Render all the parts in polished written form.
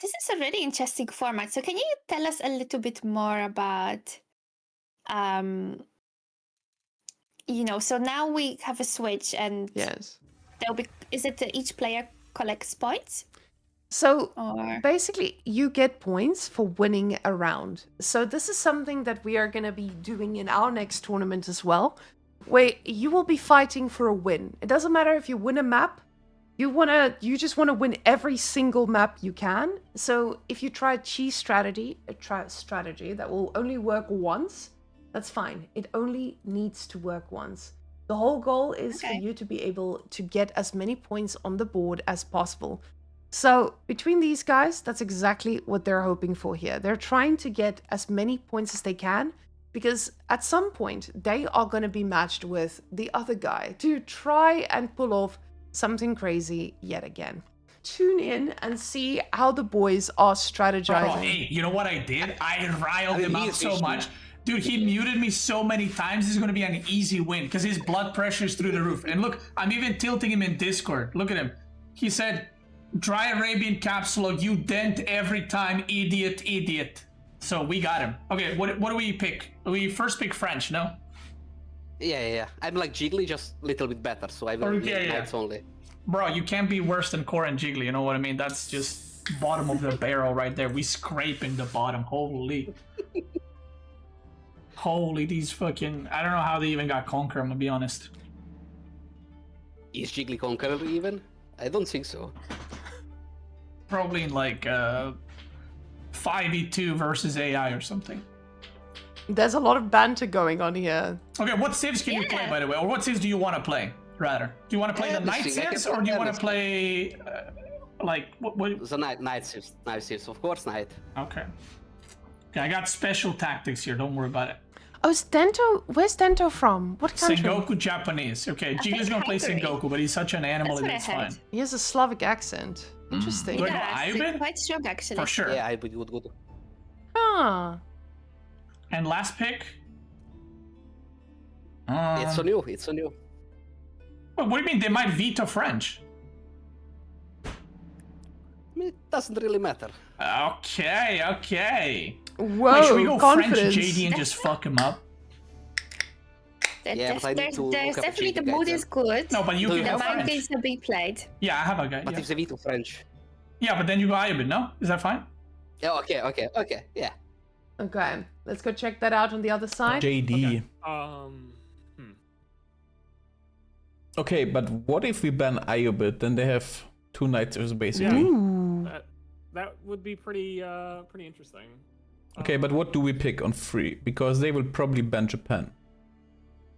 This is a really interesting format. So can you tell us a little bit more about, um, so now we have a switch and Yes. there'll be, is it that each player collects points? So Or basically, you get points for winning a round. So this is something that we are going to be doing in our next tournament as well, where you will be fighting for a win. It doesn't matter if you win a map. You just want to win every single map you can. So if you try a strategy that will only work once, that's fine. It only needs to work once. The whole goal is for Okay. you to be able to get as many points on the board as possible. So between these guys, that's exactly what they're hoping for here. They're trying to get as many points as they can, because at some point they are going to be matched with the other guy to try and pull off something crazy yet again. Tune in and see how the boys are strategizing. Oh, hey, you know what I did? I riled him up so Beasty. much. Dude, he muted me so many times. This is going to be an easy win because his blood pressure is through the roof. And look, I'm even tilting him in Discord. Look at him. He said, "Dry Arabian caps lock, you dent every time, idiot, idiot." So we got him. Okay, what do we pick? We first pick French, no? Yeah. I'm like Jiggly, just a little bit better, so I will Okay, need yeah. knights only. Bro, you can't be worse than coRe and Jiggly, you know what I mean? That's just bottom of the barrel right there. We scraping the bottom. Holy. Holy, these fucking... I don't know how they even got Conquer, I'm gonna be honest. Is Jiggly Conqueror even? I don't think so. Probably in like 5v2 versus AI or something. There's a lot of banter going on here. Okay, what civs can you play, by the way? Or what civs do you want to play, rather? Do you want to play the Knight Anything, I can civs, play or do you want to anything. play... like, what? The knight sieves, of course, knight. Okay. Okay, I got special tactics here, don't worry about it. Oh, is Gento? Where's Gento from? What country? Sengoku Japanese. Okay, Jiggly's gonna play Hungary. Sengoku, but he's such an animal That's that what it's I heard. fine. He has a Slavic accent. Interesting. Do I go Yeah, Ivan? quite strong actually. For sure. Yeah, I would good. Ah. And last pick? It's a new. What do you mean they might veto French? I mean, it doesn't really matter. Okay. Whoa, Wait, should we go confidence. French JD and just fuck him up? Yeah, but I need to look There's up definitely the JD mood guys is good. No, but you Do can you The go have mind French. games are being played. Yeah, I have a guy. But Yeah. if they veto French. Yeah, but then you go Ayubin, no? Is that fine? Yeah, okay, yeah. Okay, let's go check that out on the other side. JD. Okay, but what if we ban Ayubit? Then they have two knights basically. Ooh. That would be pretty interesting. Okay, but what do we pick on free? Because they will probably ban Japan.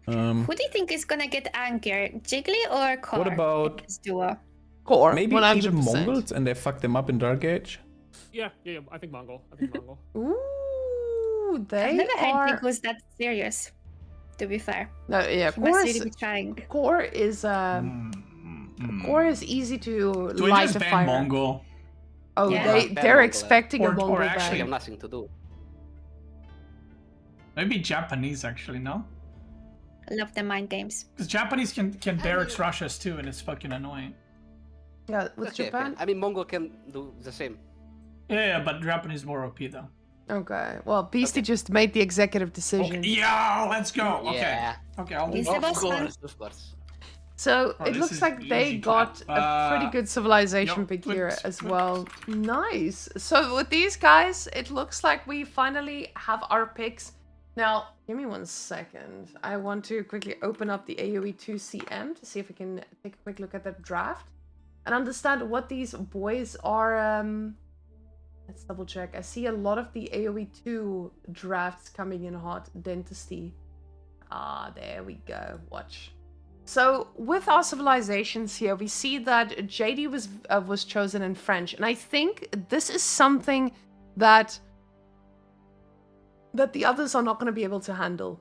Who do you think is gonna get angrier, Jiggly or coRe? What about in this duo? Core, maybe 100%. even Mongols and they fuck them up in Dark Age? Yeah. I think Mongol. Ooh, I've they never heard are. Jig was that serious. To be fair, No, yeah, he must Core really is be trying. Core is Core is easy to Do we light just a ban fire. Mongol? Oh, Yeah. Ban they're Mongol, expecting Or- a or Mongol actually- I ban. have nothing to do. Maybe Japanese, actually, no? I love the mind games. Because Japanese can barracks rush us too, and it's fucking annoying. Yeah, with Okay. Japan. I mean, Mongol can do the same. Yeah, but Japanese more OP though. Okay, well, Beasty just made the executive decision. Okay. Yeah, let's go. Okay. Yeah. Okay, I'll Is leave. the boss one? Of course. So Oh, it this looks is like they easy, got chat. a pretty good civilization Yep, pick good, here as good. well. Nice. So with these guys, it looks like we finally have our picks. Now, give me 1 second. I want to quickly open up the AoE 2 CM to see if we can take a quick look at that draft and understand what these boys are. Let's double check. I see a lot of the AoE 2 drafts coming in hot. Dentistry. Ah, there we go. Watch. So with our civilizations here, we see that JD was chosen in French, and I think this is something that the others are not going to be able to handle.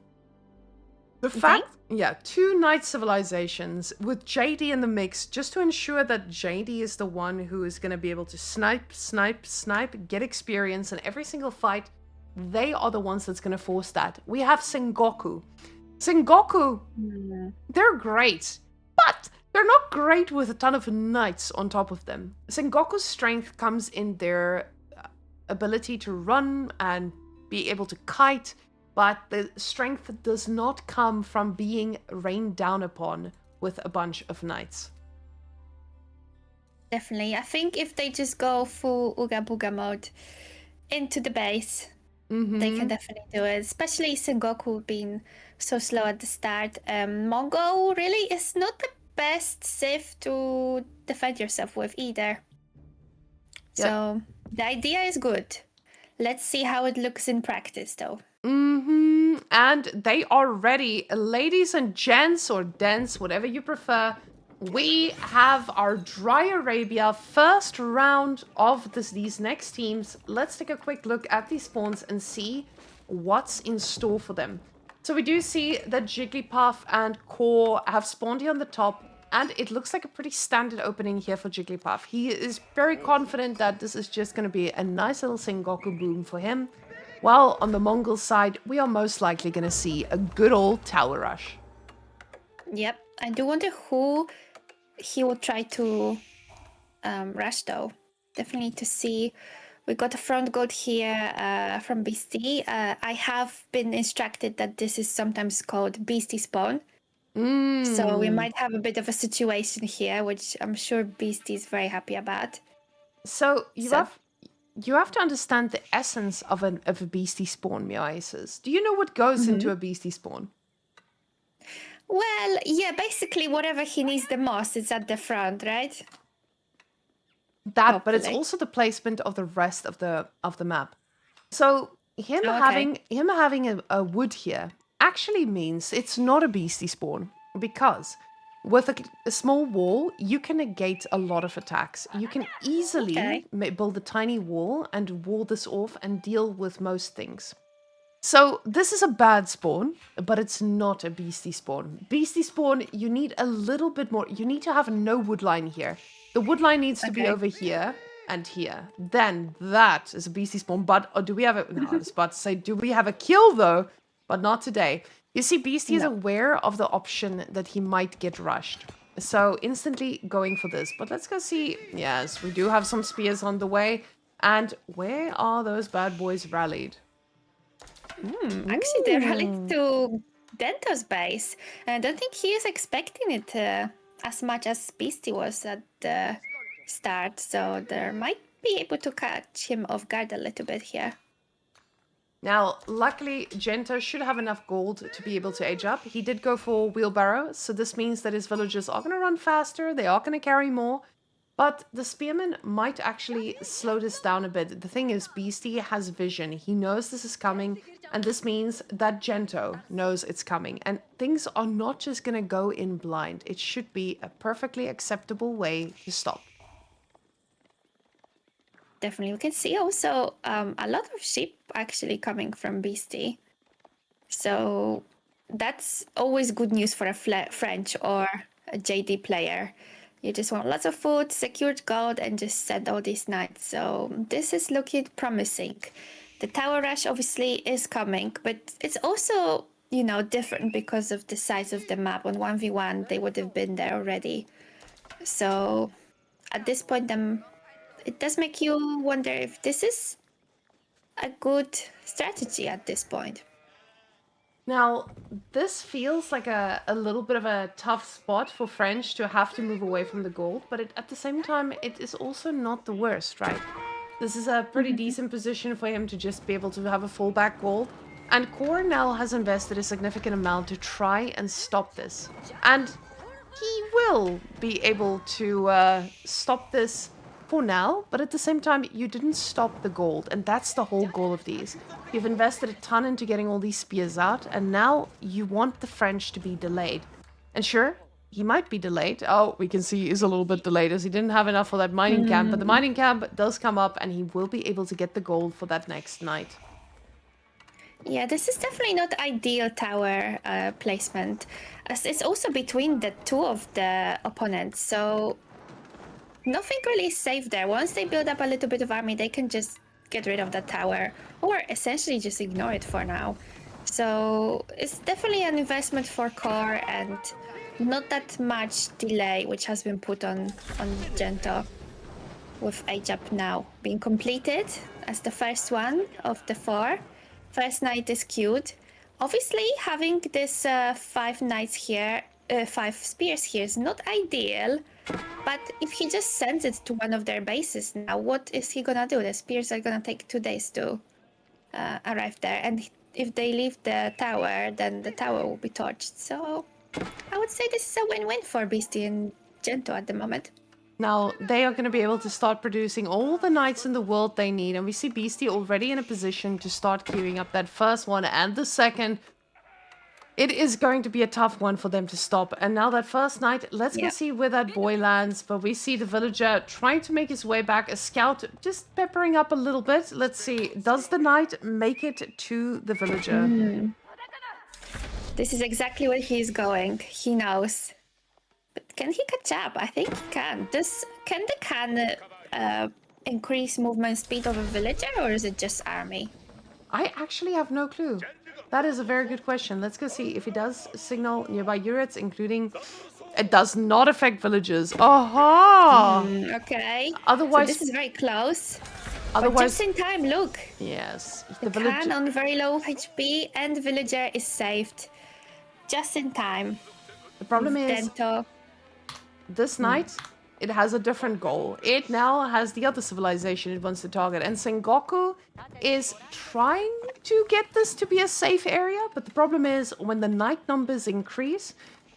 The fact, yeah, 2 knight civilizations with JD in the mix, just to ensure that JD is the one who is going to be able to snipe, get experience in every single fight. They are the ones that's going to force that. We have Sengoku. Sengoku, they're great, but They're not great with a ton of knights on top of them. Sengoku's strength comes in their ability to run and be able to kite, but the strength does not come from being rained down upon with a bunch of knights. Definitely. I think if they just go full Ooga Booga mode into the base, they can definitely do it. Especially Sengoku being so slow at the start. Mongo really is not the best Sith to defend yourself with either. Yep. So the idea is good. Let's see how it looks in practice, though. And they are ready. Ladies and gents, or dents, whatever you prefer, we have our Dry Arabia first round of these next teams. Let's take a quick look at these spawns and see what's in store for them. So we do see that Jigglypuff and coRe have spawned here on the top, and it looks like a pretty standard opening here for Jigglypuff. He is very confident that this is just going to be a nice little Sengoku boom for him. While on the Mongol side, we are most likely going to see a good old tower rush. Yep. I do wonder who he will try to rush, though. Definitely to see. We got a front goat here from Beasty. I have been instructed that this is sometimes called Beasty spawn. So we might have a bit of a situation here, which I'm sure Beasty is very happy about. So you have to understand the essence of a Beasty spawn, Miaisis. Do you know what goes into a Beasty spawn? Well, yeah, basically whatever he needs the most is at the front, right? That, but it's Hopefully. also the placement of the rest of the map. So him Okay. having a wood here actually means it's not a Beasty spawn, because with a small wall you can negate a lot of attacks. You can easily Okay. build a tiny wall and wall this off and deal with most things. So this is a bad spawn, but it's not a Beasty spawn. Beasty spawn, you need a little bit more. You need to have no wood line here. The wood line needs to be Okay. over here and here. Then that is a Beasty spawn. But do we have a... No, I was about to say, do we have a kill though? But not today. You see, Beasty is aware of the option that he might get rushed. So instantly going for this. But let's go see. Yes, we do have some spears on the way. And where are those bad boys rallied? Actually, they're rallying to Gento's base. And I don't think he is expecting it as much as Beasty was at the start. So they might be able to catch him off guard a little bit here. Now, luckily, Gento should have enough gold to be able to age up. He did go for wheelbarrow, so this means that his villagers are going to run faster, they are going to carry more, but the spearman might actually slow this down a bit. The thing is, Beasty has vision. He knows this is coming, and this means that Gento knows it's coming. And things are not just going to go in blind. It should be a perfectly acceptable way to stop. Definitely. We can see also a lot of sheep actually coming from Beasty. So that's always good news for a French or a JD player. You just want lots of food, secured gold, and just send all these knights. So this is looking promising. The tower rush obviously is coming, but it's also, you know, different because of the size of the map. On 1v1, they would have been there already. So at this point, it does make you wonder if this is a good strategy at this point. Now, this feels like a little bit of a tough spot for French to have to move away from the gold, but at the same time, it is also not the worst, right? This is a pretty decent position for him to just be able to have a fallback goal. And coRe now has invested a significant amount to try and stop this. And he will be able to stop this for now, but at the same time, you didn't stop the gold, and that's the whole goal of these. You've invested a ton into getting all these spears out, and now you want the French to be delayed. And sure, he might be delayed. Oh, we can see he's a little bit delayed as he didn't have enough for that mining camp, but the mining camp does come up, and he will be able to get the gold for that next night. Yeah, this is definitely not ideal tower placement, as it's also between the two of the opponents, so nothing really is safe there. Once they build up a little bit of army, they can just get rid of that tower, or essentially just ignore it for now. So it's definitely an investment for coRe, and not that much delay, which has been put on Gento, with Age Up Now being completed as the first one of the 4. First knight is queued. Obviously, having this 5 knights here, 5 spears here is not ideal. But if he just sends it to one of their bases now, what is he gonna do? The spears are gonna take 2 days to arrive there, and if they leave the tower, then the tower will be torched. So I would say this is a win-win for Beasty and Gento at the moment. Now, they are going to be able to start producing all the knights in the world they need. And we see Beasty already in a position to start queuing up that first one and the second. It is going to be a tough one for them to stop. And now that first knight, let's go see where that boy lands. But we see the villager trying to make his way back. A scout just peppering up a little bit. Let's see. Does the knight make it to the villager? This is exactly where he's going. He knows. But can he catch up? I think he can. Can the can increase movement speed of a villager, or is it just army? I actually have no clue. That is a very good question. Let's go see if he does signal nearby units, including... It does not affect villagers. Aha! Okay. Otherwise... So this is very close. Otherwise... But just in time, look. Yes. The can on very low HP and the villager is saved. Just in time. The problem is... Gento. This knight, it has a different goal. It now has the other civilization it wants to target. And Sengoku is trying to get this to be a safe area. But the problem is, when the knight numbers increase,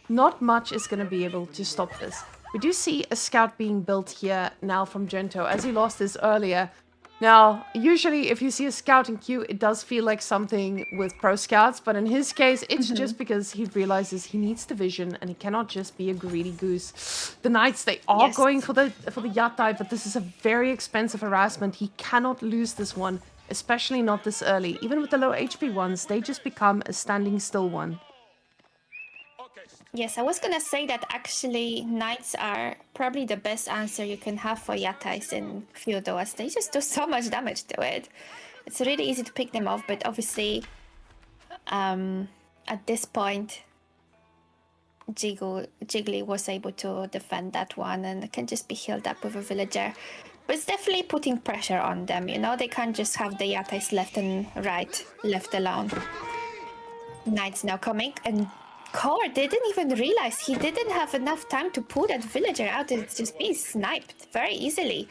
not much is going to be able to stop this. We do see a scout being built here now from Gento, as he lost this earlier. Now, usually if you see a scout in queue, it does feel like something with pro scouts, but in his case, it's just because he realizes he needs the vision and he cannot just be a greedy goose. The knights, they are going for the Yatai, but this is a very expensive harassment. He cannot lose this one, especially not this early. Even with the low HP ones, they just become a standing still one. Yes, I was gonna say that actually knights are probably the best answer you can have for Yatais in Feudal, as they just do so much damage to it. It's really easy to pick them off, but obviously at this point Jiggly was able to defend that one and can just be healed up with a villager. But it's definitely putting pressure on them, you know? They can't just have the Yatais left and right left alone. Knights now coming, and coRe didn't even realize he didn't have enough time to pull that villager out. It's just being sniped very easily.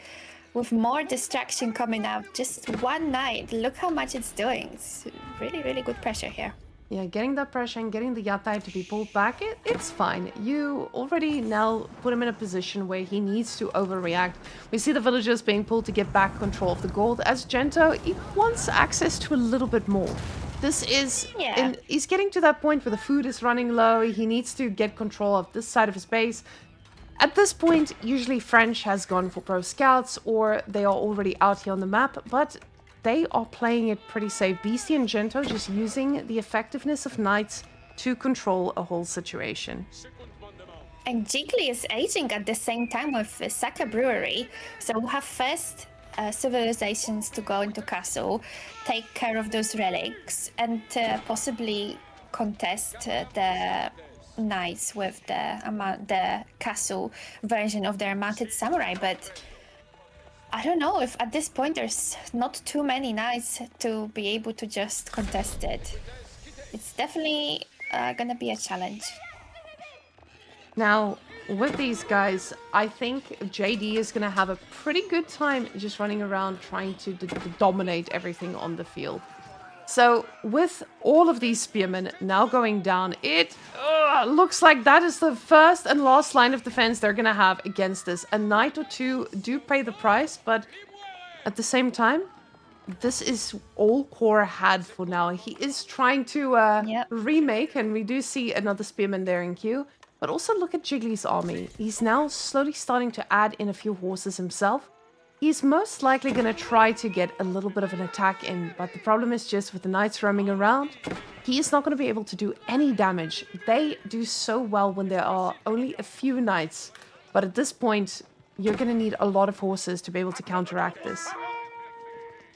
With more distraction coming out, just one knight. Look how much it's doing. It's really, really good pressure here. Yeah, getting that pressure and getting the Yatai to be pulled back, it's fine. You already now put him in a position where he needs to overreact. We see the villagers being pulled to get back control of the gold, as Gento, he wants access to a little bit more. This is... he's getting to that point where the food is running low. He needs to get control of this side of his base. At this point, usually French has gone for pro scouts, or they are already out here on the map, but they are playing it pretty safe. Beasty and Gento just using the effectiveness of knights to control a whole situation. And Jiggly is aging at the same time with Saka Brewery, so we'll have first civilizations to go into castle, take care of those relics, and possibly contest the knights with the castle version of their mounted samurai. But I don't know if at this point there's not too many knights to be able to just contest it. It's definitely gonna be a challenge. Now, with these guys, I think JD is going to have a pretty good time just running around trying to dominate everything on the field. So, with all of these spearmen now going down, it looks like that is the first and last line of defense they're going to have against this. A knight or two do pay the price, but at the same time, this is all coRe had for now. He is trying to remake, and we do see another spearman there in queue. But also look at Jiggly's army. He's now slowly starting to add in a few horses himself. He's most likely going to try to get a little bit of an attack in, but the problem is just with the knights roaming around, he is not going to be able to do any damage. They do so well when there are only a few knights, but at this point, you're going to need a lot of horses to be able to counteract this.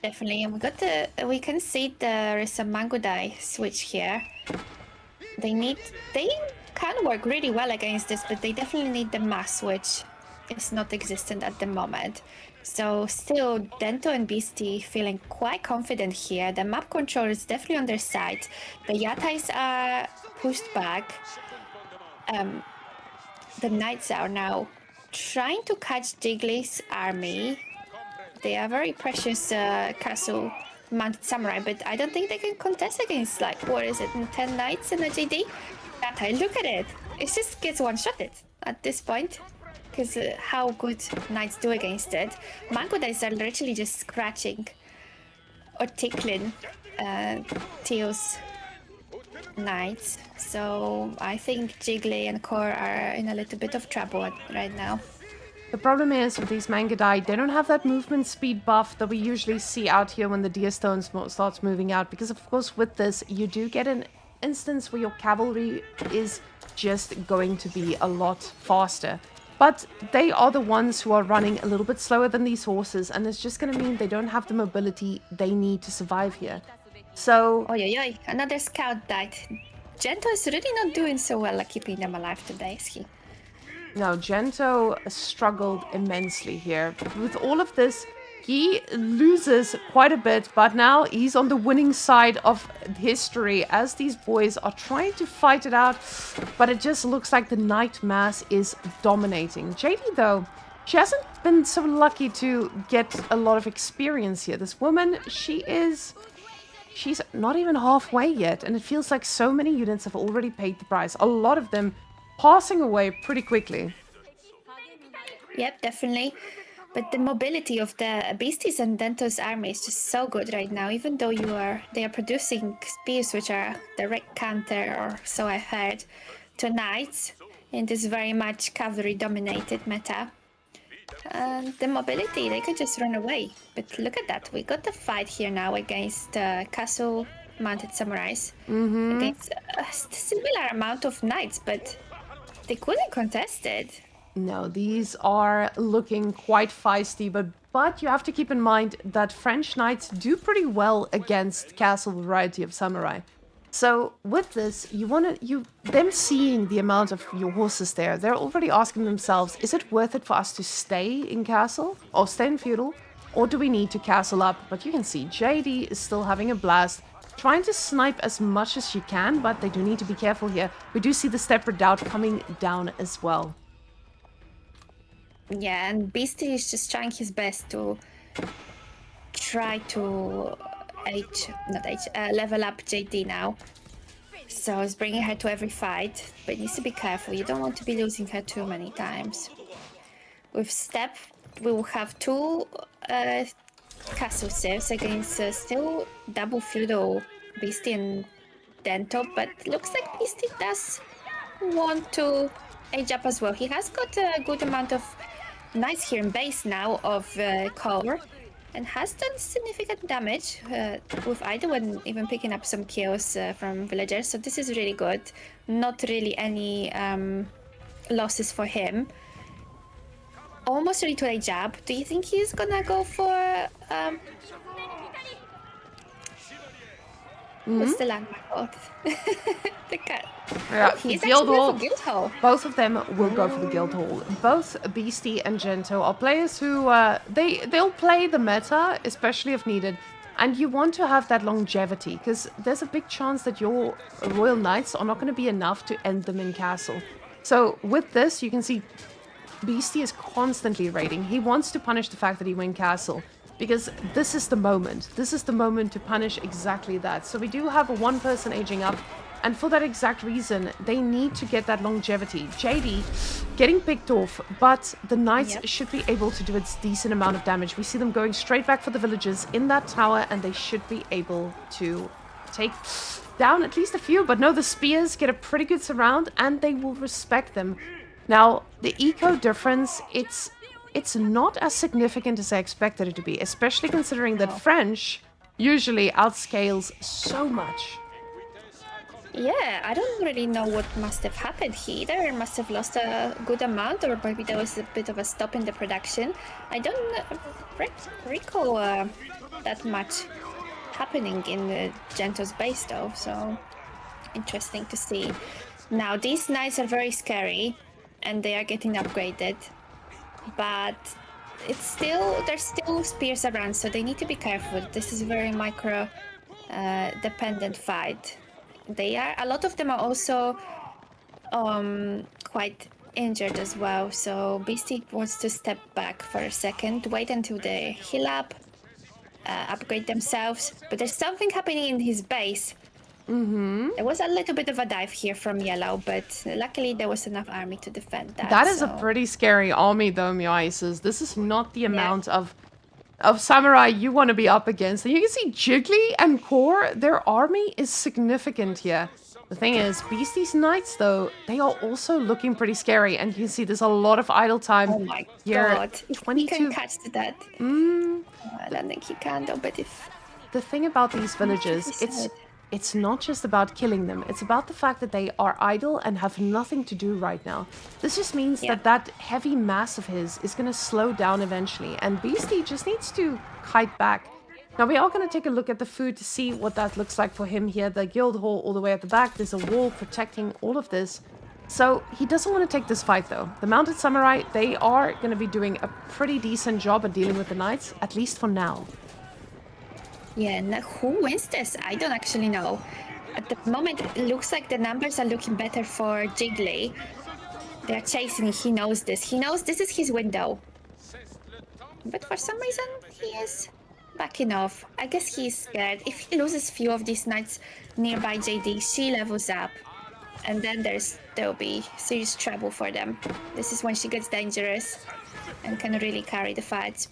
Definitely, and we can see there is a Mangudai switch here. They can work really well against this, but they definitely need the mass, which is not existent at the moment. So still, Gento and Beasty feeling quite confident here. The map control is definitely on their side. The Yatais are pushed back. The Knights are now trying to catch Jiggly's army. They are very precious castle mounted samurai, but I don't think they can contest against, like, what is it, 10 Knights in a JD? Yatai, look at it. It just gets one-shotted at this point. Because how good Knights do against it. Whamenqt are literally just scratching or tickling Teal's Knights. So I think Jiggly and coRe are in a little bit of trouble right now. The problem is with these Whamenqt, they don't have that movement speed buff that we usually see out here when the Deer Stone starts moving out. Because of course with this, you do get an instance where your cavalry is just going to be a lot faster. But they are the ones who are running a little bit slower than these horses, and it's just going to mean they don't have the mobility they need to survive here. So... Oi, another scout died. Gento is really not doing so well at keeping them alive today, is he? No, Gento struggled immensely here. With all of this, he loses quite a bit, but now he's on the winning side of history as these boys are trying to fight it out, but it just looks like the Knight mass is dominating. JD, though, she hasn't been so lucky to get a lot of experience here. This woman, she's not even halfway yet, and it feels like so many units have already paid the price. A lot of them passing away pretty quickly. Yep, definitely. But the mobility of the Beasties and Gento's army is just so good right now, even though they are producing spears which are direct counter, or so I've heard, to Knights in this very much cavalry-dominated meta. And the mobility, they could just run away. But look at that, we got the fight here now against castle-mounted samurais. Against a similar amount of Knights, but they couldn't contest it. No, these are looking quite feisty, but you have to keep in mind that French Knights do pretty well against castle variety of samurai. So with this, them seeing the amount of your horses there, they're already asking themselves, is it worth it for us to stay in castle or stay in feudal, or do we need to castle up? But you can see JD is still having a blast, trying to snipe as much as she can, but they do need to be careful here. We do see the Step Redoubt coming down as well. Yeah, and Beasty is just trying his best to try to level up JD now. So he's bringing her to every fight, but needs to be careful. You don't want to be losing her too many times. With Step, we will have two castle saves against still double feudal Beasty and Gento, but looks like Beasty does want to age up as well. He has got a good amount of Knights here in base now of coRe, and has done significant damage with either one even picking up some kills from villagers, so this is really good. Not really any losses for him. Almost ready to age up. Do you think he's gonna go for what's the landmark called? The cat. Yeah, He's Guild actually Hall. for Guild Hall. Both of them will go for the Guild Hall. Both Beasty and Gento are players who they'll play the meta, especially if needed. And you want to have that longevity, because there's a big chance that your Royal Knights are not going to be enough to end them in castle. So with this, you can see Beasty is constantly raiding. He wants to punish the fact that he went castle, because this is the moment. This is the moment to punish exactly that. So we do have a one person aging up, and for that exact reason, they need to get that longevity. JD getting picked off, but the Knights should be able to do a decent amount of damage. We see them going straight back for the villagers in that tower, and they should be able to take down at least a few. But no, the spears get a pretty good surround, and they will respect them. Now, the eco difference, it's not as significant as I expected it to be, especially considering that French usually outscales so much. Yeah, I don't really know what must have happened here. Either must have lost a good amount, or maybe there was a bit of a stop in the production. I don't recall that much happening in Gento's base though, so interesting to see. Now, these knights are very scary, and they are getting upgraded. But there's still spears around, so they need to be careful. This is a very micro dependent fight. A lot of them are also quite injured as well, so Beasty wants to step back for a second, wait until they heal up, upgrade themselves. But there's something happening in his base. There was a little bit of a dive here from yellow, but luckily there was enough army to defend that. That is a pretty scary army though, Miaisis. This is not the amount of samurai you want to be up against. And you can see Jiggly and coRe, their army is significant here. The thing is, Beastie's knights though, they are also looking pretty scary. And you can see there's a lot of idle time. Oh my here. god, if he can catch that. I don't think he can though, but if... The thing about these villages, it's not just about killing them. It's about the fact that they are idle and have nothing to do right now. This just means that heavy mass of his is going to slow down eventually. And Beastie just needs to kite back. Now we are going to take a look at the food to see what that looks like for him here. The guild hall all the way at the back. There's a wall protecting all of this. So he doesn't want to take this fight though. The mounted samurai, they are going to be doing a pretty decent job at dealing with the knights, at least for now. Yeah, and who wins this? I don't actually know. At the moment, it looks like the numbers are looking better for Jiggly. They're chasing, he knows this. He knows this is his window. But for some reason, he is backing off. I guess he's scared. If he loses few of these knights nearby JD, she levels up. And then there'll be serious trouble for them. This is when she gets dangerous and can really carry the fight.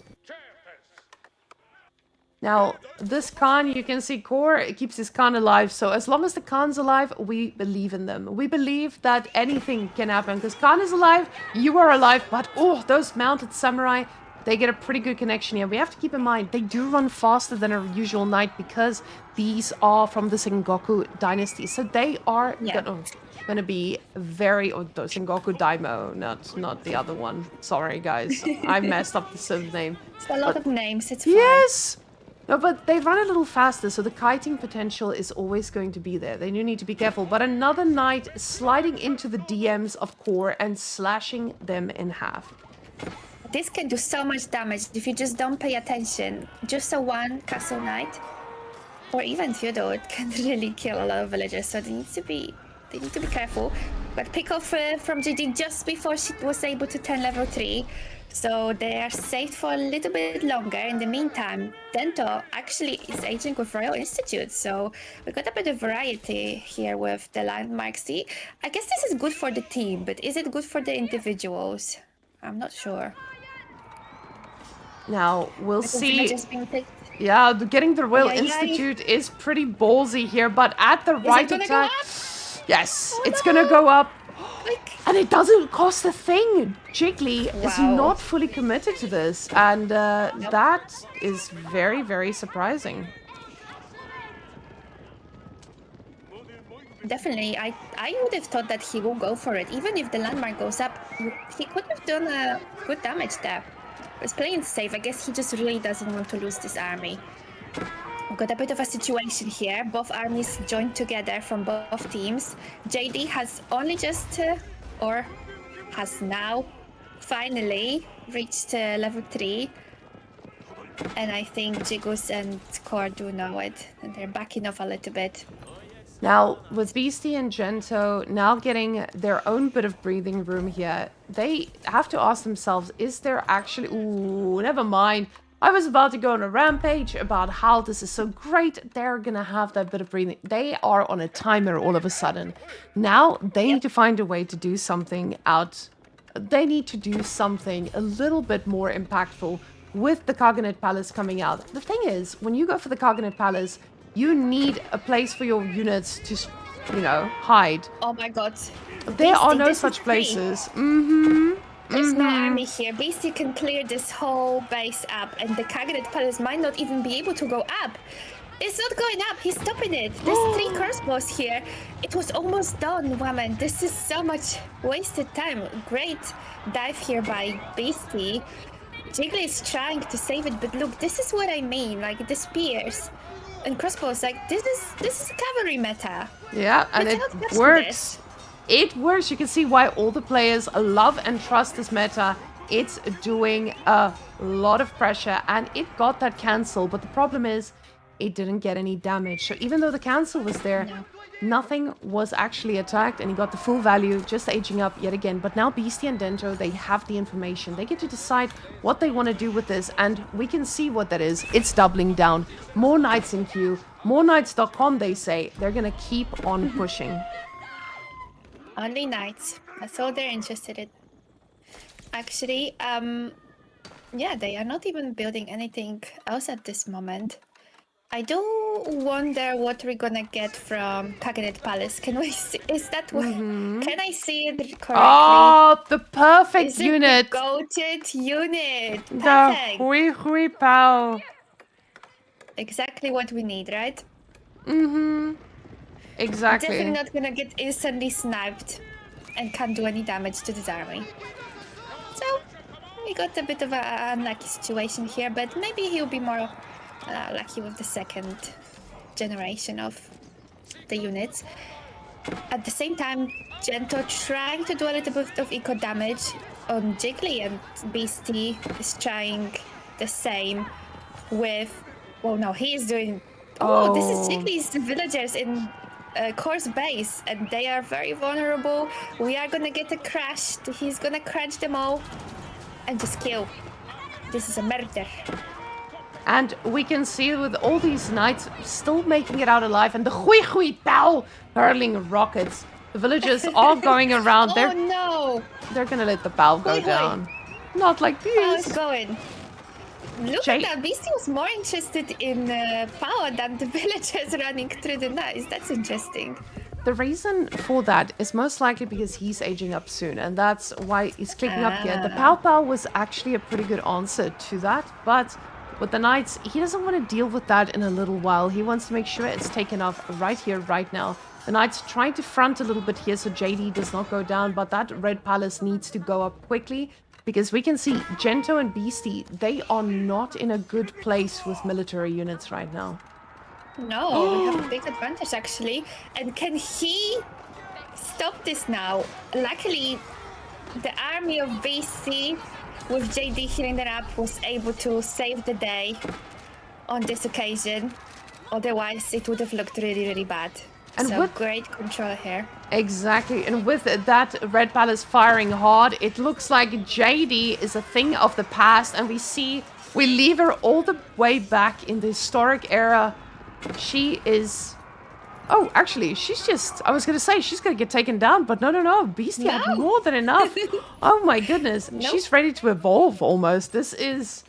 Now, this Khan, you can see coRe keeps his Khan alive. So as long as the Khan's alive, we believe in them. We believe that anything can happen. Because Khan is alive, you are alive. But, oh, those mounted samurai, they get a pretty good connection here. We have to keep in mind, they do run faster than a usual knight because these are from the Sengoku dynasty. So they are gonna be very... Oh, the Sengoku Daimyo, not the other one. Sorry, guys. I messed up the Civ's name. It's a lot of names, it's fine. Yes! No, but they run a little faster, so the kiting potential is always going to be there. They do need to be careful. But another knight sliding into the DMs of coRe and slashing them in half. This can do so much damage if you just don't pay attention. Just a one castle knight, or even Theodore, it can really kill a lot of villagers. So they need to be careful. But pick off from GG just before she was able to turn level 3. So they are saved for a little bit longer. In the meantime, Gento actually is aging with Royal Institute. So we got a bit of variety here with the landmarks. See, I guess this is good for the team, but is it good for the individuals? I'm not sure. Now, we'll see. Yeah, getting the Royal Institute is pretty ballsy here, but at the right attack... Yes, it's gonna go up. And it doesn't cost a thing. Jiggly is not fully committed to this, and that is very, very surprising. Definitely, I would have thought that he will go for it. Even if the landmark goes up, he could have done good damage there. He's playing safe. I guess he just really doesn't want to lose this army. We've got a bit of a situation here. Both armies joined together from both teams. JD has only just, or has now, finally reached level 3. And I think Jigus and coRe do know it. And they're backing off a little bit. Now, with Beasty and Gento now getting their own bit of breathing room here, they have to ask themselves, is there actually... Ooh, never mind. I was about to go on a rampage about how this is so great. They're gonna have that bit of breathing. They are on a timer all of a sudden. Now they need to find a way to do something out. They need to do something a little bit more impactful with the Khaganate Palace coming out. The thing is, when you go for the Khaganate Palace, you need a place for your units to, you know, hide. Oh my god. There are no such places. There's no army here. Beasty can clear this whole base up, and the Khaganate Palace might not even be able to go up. It's not going up. He's stopping it. There's 3 crossbows here. It was almost done, Whamen. This is so much wasted time. Great dive here by Beasty. Jiggly is trying to save it, but look, this is what I mean. Like the spears and crossbows. Like this is a cavalry meta. Yeah, and it works. it works. You can see why all the players love and trust this meta. It's doing a lot of pressure, and it got that cancel, but the problem is it didn't get any damage. So even though the cancel was there, nothing was actually attacked, and he got the full value, just aging up yet again. But now Beasty and Gento, they have the information. They get to decide what they want to do with this, and we can see what that is. It's doubling down. More knights in queue. More knights.com, they say. They're going to keep on pushing. Only knights. That's all they're interested in. Actually, yeah, they are not even building anything else at this moment. I do wonder what we're gonna get from Cabinet Palace. Can we see? Is that what? Can I see it correctly? Oh, the perfect Is unit. it the goated unit? The Perfect. Hui Pao. Exactly what we need, right? Exactly. Definitely not gonna get instantly sniped and can't do any damage to this army. So we got a bit of an unlucky situation here, but maybe he'll be more lucky with the second generation of the units. At the same time, Gento trying to do a little bit of eco damage on Jiggly, and Beasty is trying the same with... Well, no, he is doing... Oh, this is Jiggly's villagers in coRe's base, and they are very vulnerable. We are gonna get a crash. He's gonna crunch them all and just kill. This is a murder. And we can see with all these knights still making it out alive, and the Hui Pao hurling rockets. The villagers are going around. Oh no! They're gonna let the Pao go Hui. down. Not like How is this. going? Look at that. Beasty was more interested in power than the villagers running through the knights. That's interesting. The reason for that is most likely because he's aging up soon, and that's why he's clicking up here. The Pao was actually a pretty good answer to that, but with the knights, he doesn't want to deal with that in a little while. He wants to make sure it's taken off right here, right now. The knights trying to front a little bit here so JD does not go down, but that red palace needs to go up quickly, because we can see Gento and Beasty, they are not in a good place with military units right now. No, we have a big advantage actually. And can he stop this now? Luckily, the army of Beasty with JD healing them up was able to save the day on this occasion. Otherwise, it would have looked really, really bad. And so with great control here. Exactly, and with that Red Palace firing hard, it looks like JD is a thing of the past, and we leave her all the way back in the historic era. She is... Oh, actually, she's just... I was going to say, she's going to get taken down, but no. Beasty had more than enough. Oh my goodness. Nope. She's ready to evolve almost. This is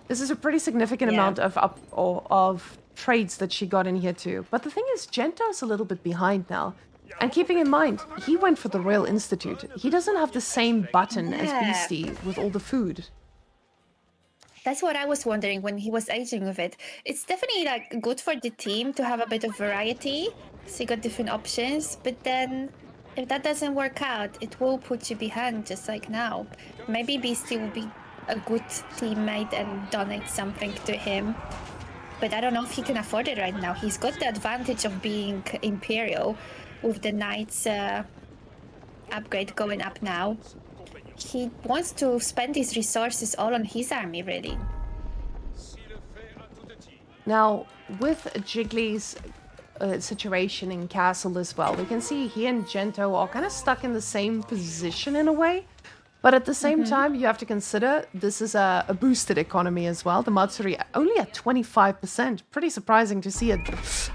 a pretty significant amount of trades that she got in here too. But the thing is, Gento's a little bit behind now. And keeping in mind, he went for the Royal Institute. He doesn't have the same button as Beasty with all the food. That's what I was wondering when he was aging with it. It's definitely like good for the team to have a bit of variety, so you got different options. But then, if that doesn't work out, it will put you behind, just like now. Maybe Beasty will be a good teammate and donate something to him. But I don't know if he can afford it right now. He's got the advantage of being Imperial with the Knights upgrade going up now. He wants to spend his resources all on his army, really. Now, with Jiggly's situation in Castle as well, we can see he and Gento are kind of stuck in the same position in a way. But at the same time, you have to consider this is a boosted economy as well. The Matsuri only at 25%. Pretty surprising to see it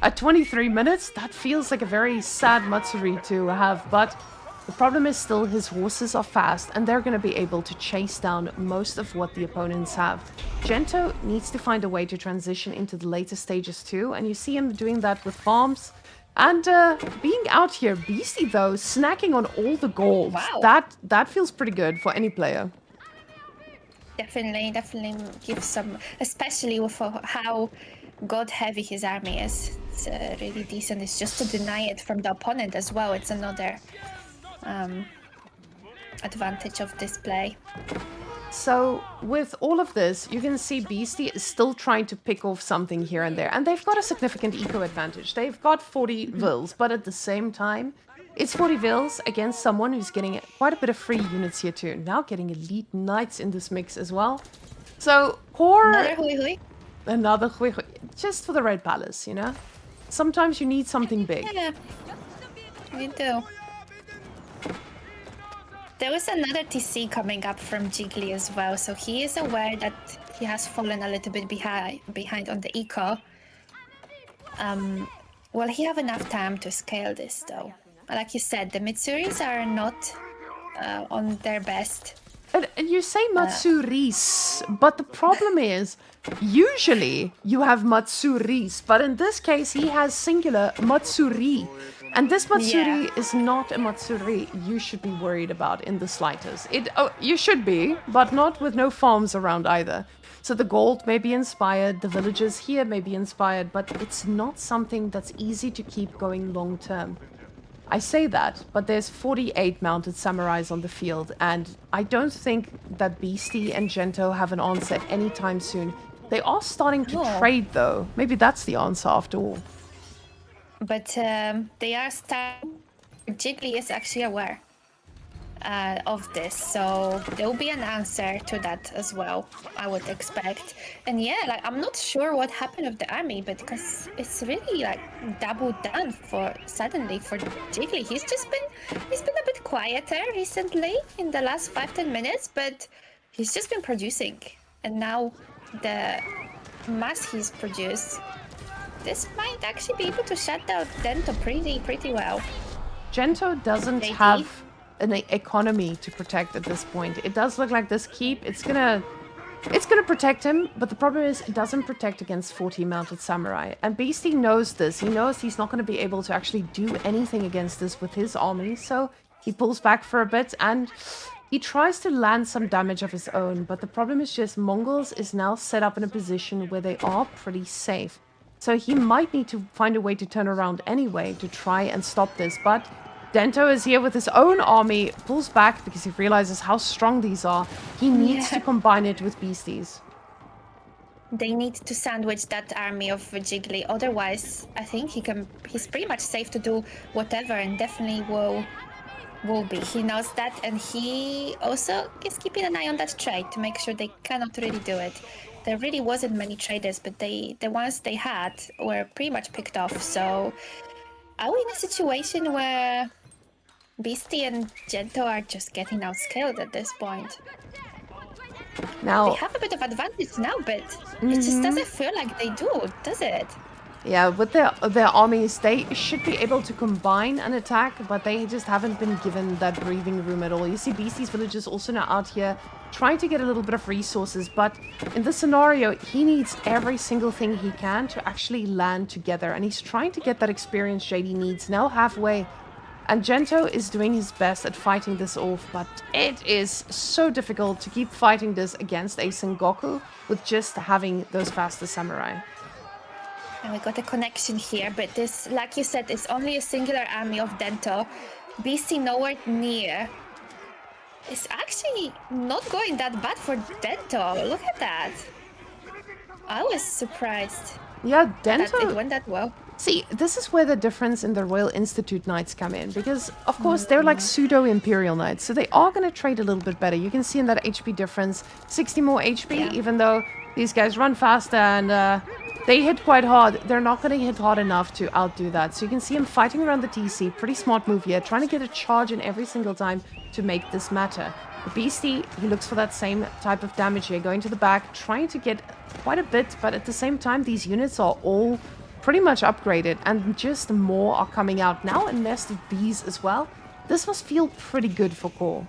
at 23 minutes. That feels like a very sad Matsuri to have. But the problem is still his horses are fast and they're going to be able to chase down most of what the opponents have. Gento needs to find a way to transition into the later stages too. And you see him doing that with farms. And being out here, Beasty though, snacking on all the gold. Wow. That feels pretty good for any player. Definitely gives some, especially with how god heavy his army is. It's really decent. It's just to deny it from the opponent as well. It's another advantage of this play. So, with all of this, you can see Beasty is still trying to pick off something here and there. And they've got a significant eco advantage. They've got 40 vills, but at the same time, It's 40 Vils against someone who's getting quite a bit of free units here too. Now getting elite knights in this mix as well. So coRe, Another hui hui. another hui hui, just for the Red Palace, you know? Sometimes you need something big. Yeah, you do. There was another TC coming up from Jiggly as well, so he is aware that he has fallen a little bit behind on the eco. Will he have enough time to scale this though? Like you said, the Mitsuris are not on their best. And you say Matsuris, but the problem is, usually you have Matsuris, but in this case he has singular Matsuri. And this Matsuri is not a Matsuri you should be worried about in the slightest. You should be, but not with no farms around either. So the gold may be inspired, the villages here may be inspired, but it's not something that's easy to keep going long term. I say that, but there's 48 mounted samurais on the field, and I don't think that Beasty and Gento have an answer anytime soon. They are starting to trade, though. Maybe that's the answer after all. But they are starting. Jiggly is actually aware of this, so there will be an answer to that as well, I would expect. And yeah, like I'm not sure what happened with the army, but because it's really like doubled down suddenly for Jiggly. He's been a bit quieter recently in the last 5-10 minutes, but he's just been producing, and now the mass he's produced, this might actually be able to shut down Gento pretty well. Gento doesn't JD? have an economy to protect at this point. It does look like this keep, it's gonna protect him, but the problem is it doesn't protect against 40 mounted samurai. And Beasty knows this. He knows he's not going to be able to actually do anything against this with his army, so he pulls back for a bit and he tries to land some damage of his own, but the problem is just Mongols is now set up in a position where they are pretty safe. So he might need to find a way to turn around anyway to try and stop this, but Gento is here with his own army, pulls back because he realizes how strong these are. He needs to combine it with Beasties. They need to sandwich that army of Jiggly, otherwise I think he's pretty much safe to do whatever, and definitely will be. He knows that, and he also is keeping an eye on that trade to make sure they cannot really do it. There really wasn't many traders, but the ones they had were pretty much picked off. So are we in a situation where Beasty and Gento are just getting outscaled at this point? Now, They have a bit of advantage now, but it just doesn't feel like they do, does it? yeah, with their armies, they should be able to combine an attack, but they just haven't been given that breathing room at all. You see Beasty's villagers also now out here trying to get a little bit of resources, but in this scenario, he needs every single thing he can to actually land together, and he's trying to get that experience JD needs now halfway. And Gento is doing his best at fighting this off, but it is so difficult to keep fighting this against a Sengoku with just having those faster samurai. And we got a connection here, but this, like you said, is only a singular army of Gento. Beasty nowhere near. It's actually not going that bad for Gento. Look at that. I was surprised Yeah, that it Gento... went that well. See, this is where the difference in the Royal Institute Knights come in, because, of course, they're like pseudo-Imperial Knights, so they are going to trade a little bit better. You can see in that HP difference, 60 more HP, even though these guys run faster and they hit quite hard. They're not going to hit hard enough to outdo that. So you can see him fighting around the TC, pretty smart move here, trying to get a charge in every single time to make this matter. The Beasty, he looks for that same type of damage here, going to the back, trying to get quite a bit, but at the same time, these units are all pretty much upgraded, and just more are coming out. Now a nest of bees as well. This must feel pretty good for coRe.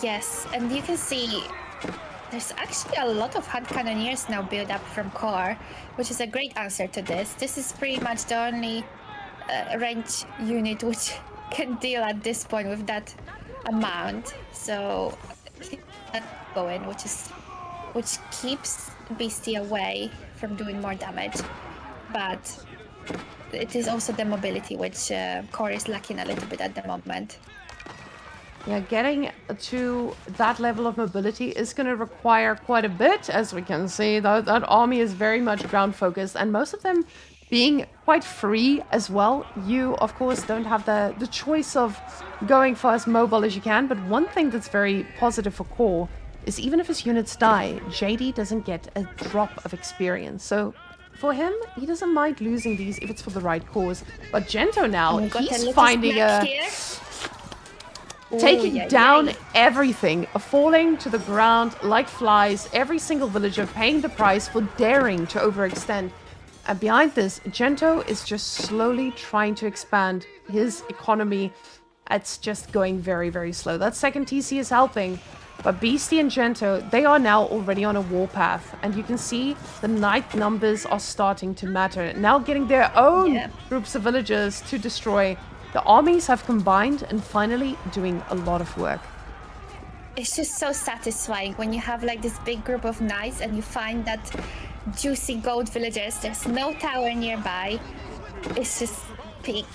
Yes, and you can see there's actually a lot of hand cannoneers now built up from coRe, which is a great answer to this. This is pretty much the only range unit which can deal at this point with that amount. So that's going, which keeps Beasty away from doing more damage, but it is also the mobility which coRe is lacking a little bit at the moment. Yeah, getting to that level of mobility is going to require quite a bit, as we can see. That army is very much ground focused, and most of them being quite free as well. You, of course, don't have the choice of going for as mobile as you can, but one thing that's very positive for coRe is even if his units die, JD doesn't get a drop of experience. So for him, he doesn't mind losing these if it's for the right cause. But Gento now, We got a he's little finding snack a... here. taking yeah, down yeah. everything, falling to the ground like flies, every single villager paying the price for daring to overextend. And behind this, Gento is just slowly trying to expand his economy. It's just going very, very slow. That second TC is helping, but Beasty and Gento, they are now already on a warpath. And you can see the knight numbers are starting to matter. Now getting their own groups of villagers to destroy. The armies have combined and finally doing a lot of work. It's just so satisfying when you have like this big group of knights and you find that juicy gold villagers. There's no tower nearby. It's just peak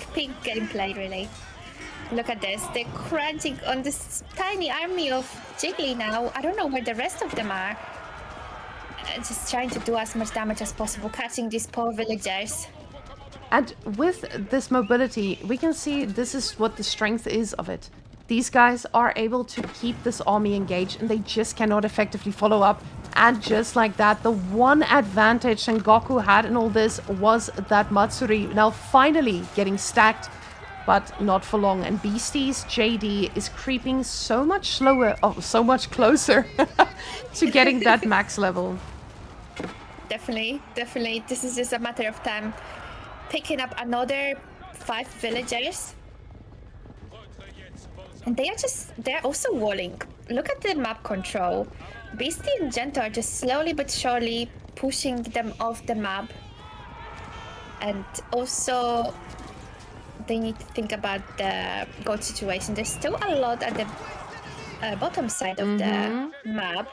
gameplay, really. Look at this. They're crunching on this tiny army of Jiggly now. I don't know where the rest of them are. Just trying to do as much damage as possible, catching these poor villagers. And with this mobility, we can see this is what the strength is of it. These guys are able to keep this army engaged and they just cannot effectively follow up. And just like that, the one advantage Sengoku had in all this was that Matsuri now finally getting stacked, but not for long. And Beasty's JD is creeping so much slower, so much closer to getting that max level. Definitely. This is just a matter of time. Picking up another 5 villagers. And they're also walling. Look at the map control. Beasty and Gento are just slowly but surely pushing them off the map. And also, they need to think about the gold situation. There's still a lot at the bottom side of the map.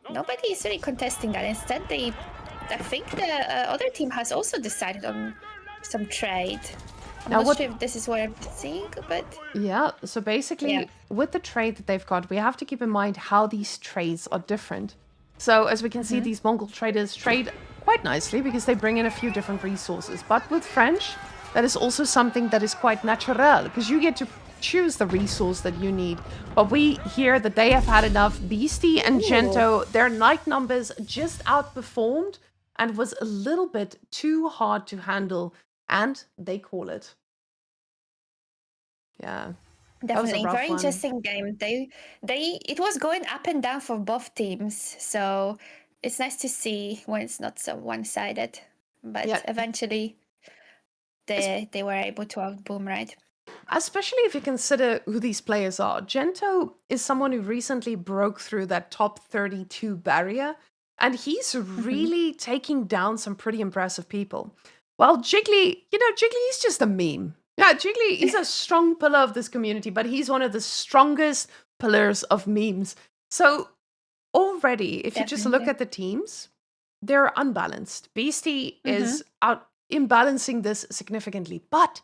Nobody is really contesting that. Instead, I think the other team has also decided on some trade. I'm not sure if this is what I'm seeing, but... Yeah, so basically, with the trade that they've got, we have to keep in mind how these trades are different. So, as we can see, these Mongol traders trade quite nicely because they bring in a few different resources. But with French, that is also something that is quite natural, because you get to choose the resource that you need. But we hear that they have had enough. Beasty and Gento, their knight numbers just outperformed and was a little bit too hard to handle. And they call it. Yeah. Definitely, very one. interesting game. It was going up and down for both teams, so it's nice to see when it's not so one-sided. But eventually, they were able to outboom, right? Especially if you consider who these players are. Gento is someone who recently broke through that top 32 barrier, and he's really taking down some pretty impressive people. Well, Jiggly, Jiggly is just a meme. Yeah, Jiggly is a strong pillar of this community, but he's one of the strongest pillars of memes. So already, if you just look at the teams, they're unbalanced. Beasty is out imbalancing this significantly, but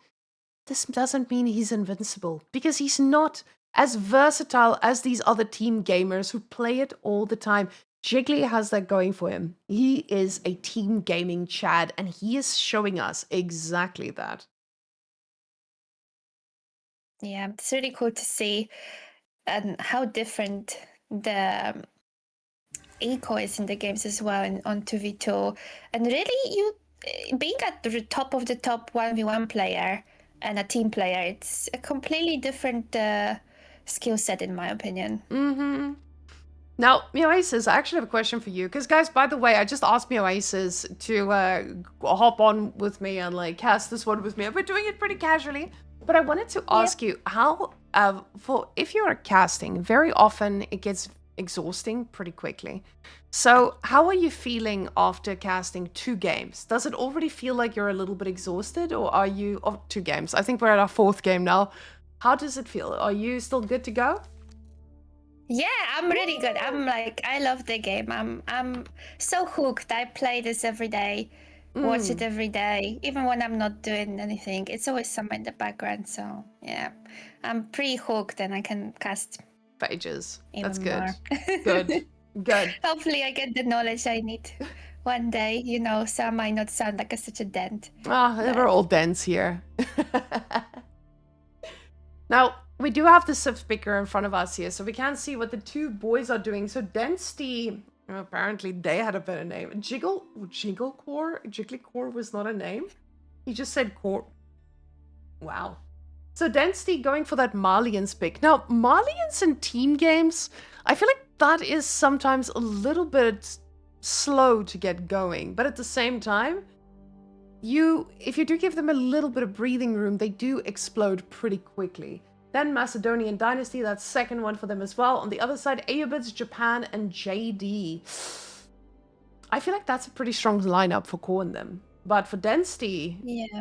this doesn't mean he's invincible, because he's not as versatile as these other team gamers who play it all the time. Jiggly has that going for him. He is a team gaming Chad, and he is showing us exactly that. Yeah, it's really cool to see and how different the eco is in the games as well, and on 2v2. And really, you being at the top of the top 1v1 player and a team player, it's a completely different skill set, in my opinion. Now, Mioasis, I actually have a question for you. Because, guys, by the way, I just asked Mioasis to hop on with me and, cast this one with me. We're doing it pretty casually. But I wanted to ask you how, if you're casting, very often it gets exhausting pretty quickly. So, how are you feeling after casting 2 games? Does it already feel like you're a little bit exhausted? Or are you... 2 games. I think we're at our 4th game now. How does it feel? Are you still good to go? Yeah, I'm really good. I love the game. I'm so hooked. I play this every day, watch it every day, even when I'm not doing anything. It's always somewhere in the background. So yeah, I'm pretty hooked, and I can cast for ages. even That's good. more. Good. Hopefully, I get the knowledge I need one day, so I might not sound like such a dent. We're all dense here. Now, we do have the sub speaker in front of us here, so we can see what the two boys are doing. So Density, apparently they had a better name. Jiglycore was not a name. He just said core. Wow. So Density going for that Malians pick. Now, Malians in team games, I feel like that is sometimes a little bit slow to get going. But at the same time, if you do give them a little bit of breathing room, they do explode pretty quickly. Then Macedonian Dynasty, that's second one for them as well. On the other side, Aeobids, Japan, and JD. I feel like that's a pretty strong lineup for coRe and them. But for Density,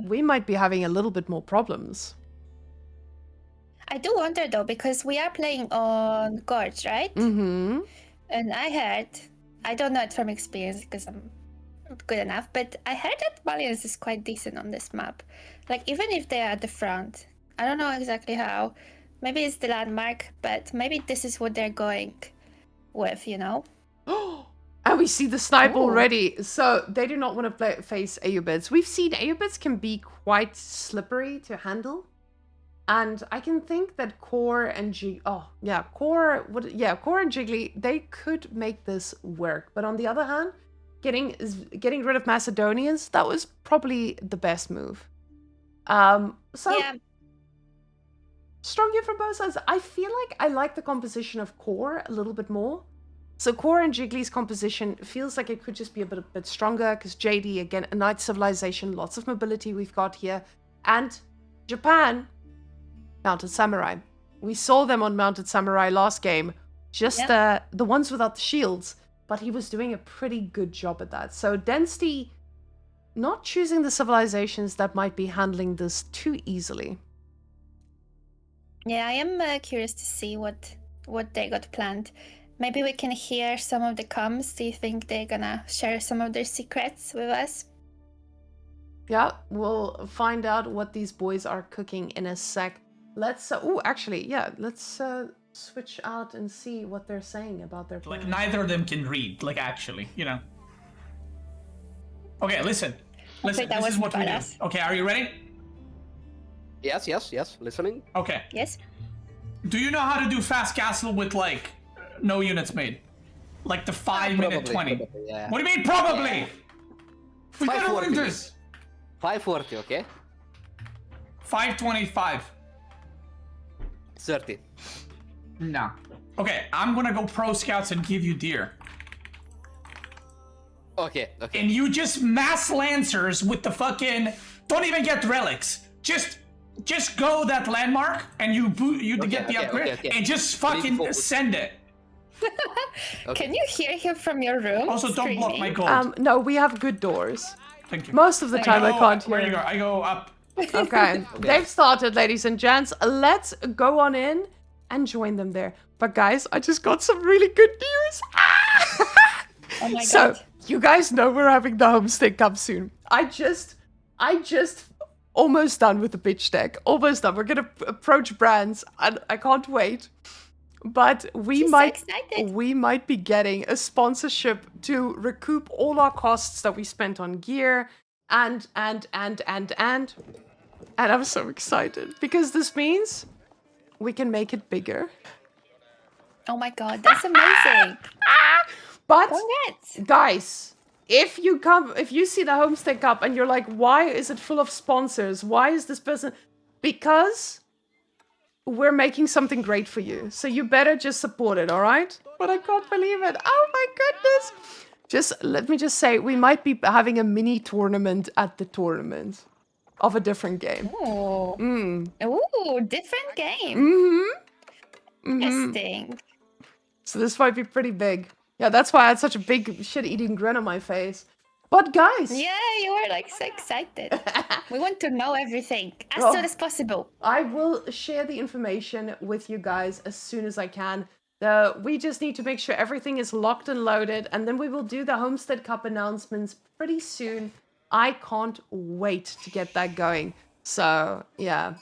we might be having a little bit more problems. I do wonder though, because we are playing on Gorge, right? Mm-hmm. And I don't know it from experience because I'm not good enough, but I heard that Malians is quite decent on this map. Like, even if they are at the front, I don't know exactly how. Maybe it's the landmark, but maybe this is what they're going with, And we see the snipe already. So they do not want to face Aeobids. We've seen Aeobids can be quite slippery to handle. And I can think that coRe and coRe and Jiggly, they could make this work. But on the other hand, getting rid of Macedonians, that was probably the best move. Strong here from both sides. I feel like I like the composition of coRe a little bit more. So coRe and Jiggly's composition feels like it could just be a bit stronger, because JD, again, a Night Civilization, lots of mobility we've got here. And Japan, Mounted Samurai. We saw them on Mounted Samurai last game, just the ones without the shields, but he was doing a pretty good job at that. So Density not choosing the civilizations that might be handling this too easily. Yeah, I am curious to see what they got planned. Maybe we can hear some of the comms. Do you think they're gonna share some of their secrets with us? Yeah, we'll find out what these boys are cooking in a sec. Let's let's switch out and see what they're saying about their plans. Like, neither of them can read, like, actually, Okay, listen, this is what we do. Okay, are you ready? Yes, listening. Okay. Yes. Do you know how to do fast castle with, like, no units made? Like the 5 minute 20. Probably, yeah. What do you mean, probably? Yeah. We gotta learn this. 540, okay? 525. 30. No. Okay, I'm gonna go pro scouts and give you deer. Okay. And you just mass lancers with the fucking... Don't even get relics. Just go that landmark and you get the upgrade and just fucking send it. Can you hear him from your room? Also, don't block my gold. No, we have good doors. Thank you. Most of the time I can't hear. Where do you go? I go up. Okay. They've started, ladies and gents. Let's go on in and join them there. But guys, I just got some really good news. Oh my so, god. you guys know we're having the Homestead Cup soon. I just almost done with the pitch deck. Almost done. We're gonna approach brands, and I can't wait. But we might be getting a sponsorship to recoup all our costs that we spent on gear, and I'm so excited because this means we can make it bigger. Oh my god, that's amazing. But Congrats. guys, if you see the Homestead Cup and you're like, why is it full of sponsors? Why is this person? Because we're making something great for you. So you better just support it, all right? But I can't believe it. Oh my goodness. Let me just say, we might be having a mini tournament at the tournament of a different game. Oh. Ooh, different game. Interesting. So this might be pretty big. Yeah, that's why I had such a big shit-eating grin on my face. But guys... Yeah, you were like so excited. We want to know everything as soon as possible. I will share the information with you guys as soon as I can. We just need to make sure everything is locked and loaded, and then we will do the Homestead Cup announcements pretty soon. I can't wait to get that going. So, yeah,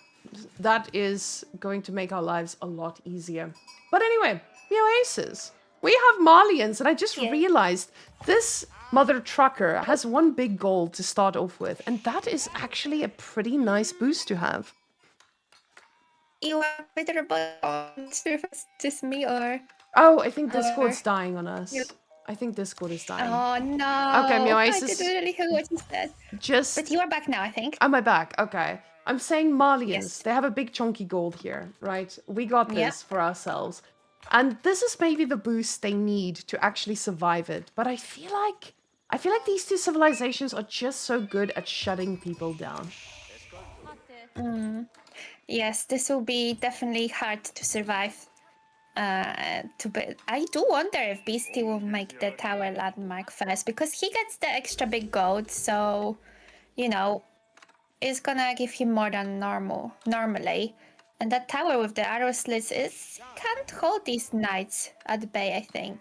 that is going to make our lives a lot easier. But anyway, the Oasis. We have Malians, and I just Yeah. realized this mother trucker has one big gold to start off with, and that is actually a pretty nice boost to have. You are miserable. I'm not sure if it's just me or. Oh, I think Discord's dying on us. I think Discord is dying. Oh no. Okay, I Meoasis, didn't really hear what you said. just... But you are back now, I think. Am I back? Okay. I'm saying Malians. Yes. They have a big chunky gold here, right? We got Yeah. this for ourselves. And this is maybe the boost they need to actually survive it. But I feel like these two civilizations are just so good at shutting people down. Yes, this will be definitely hard to survive. I do wonder if Beasty will make the tower landmark first because he gets the extra big gold, so you know, it's gonna give him more than normally. And that tower with the arrow slits can't hold these knights at bay, I think.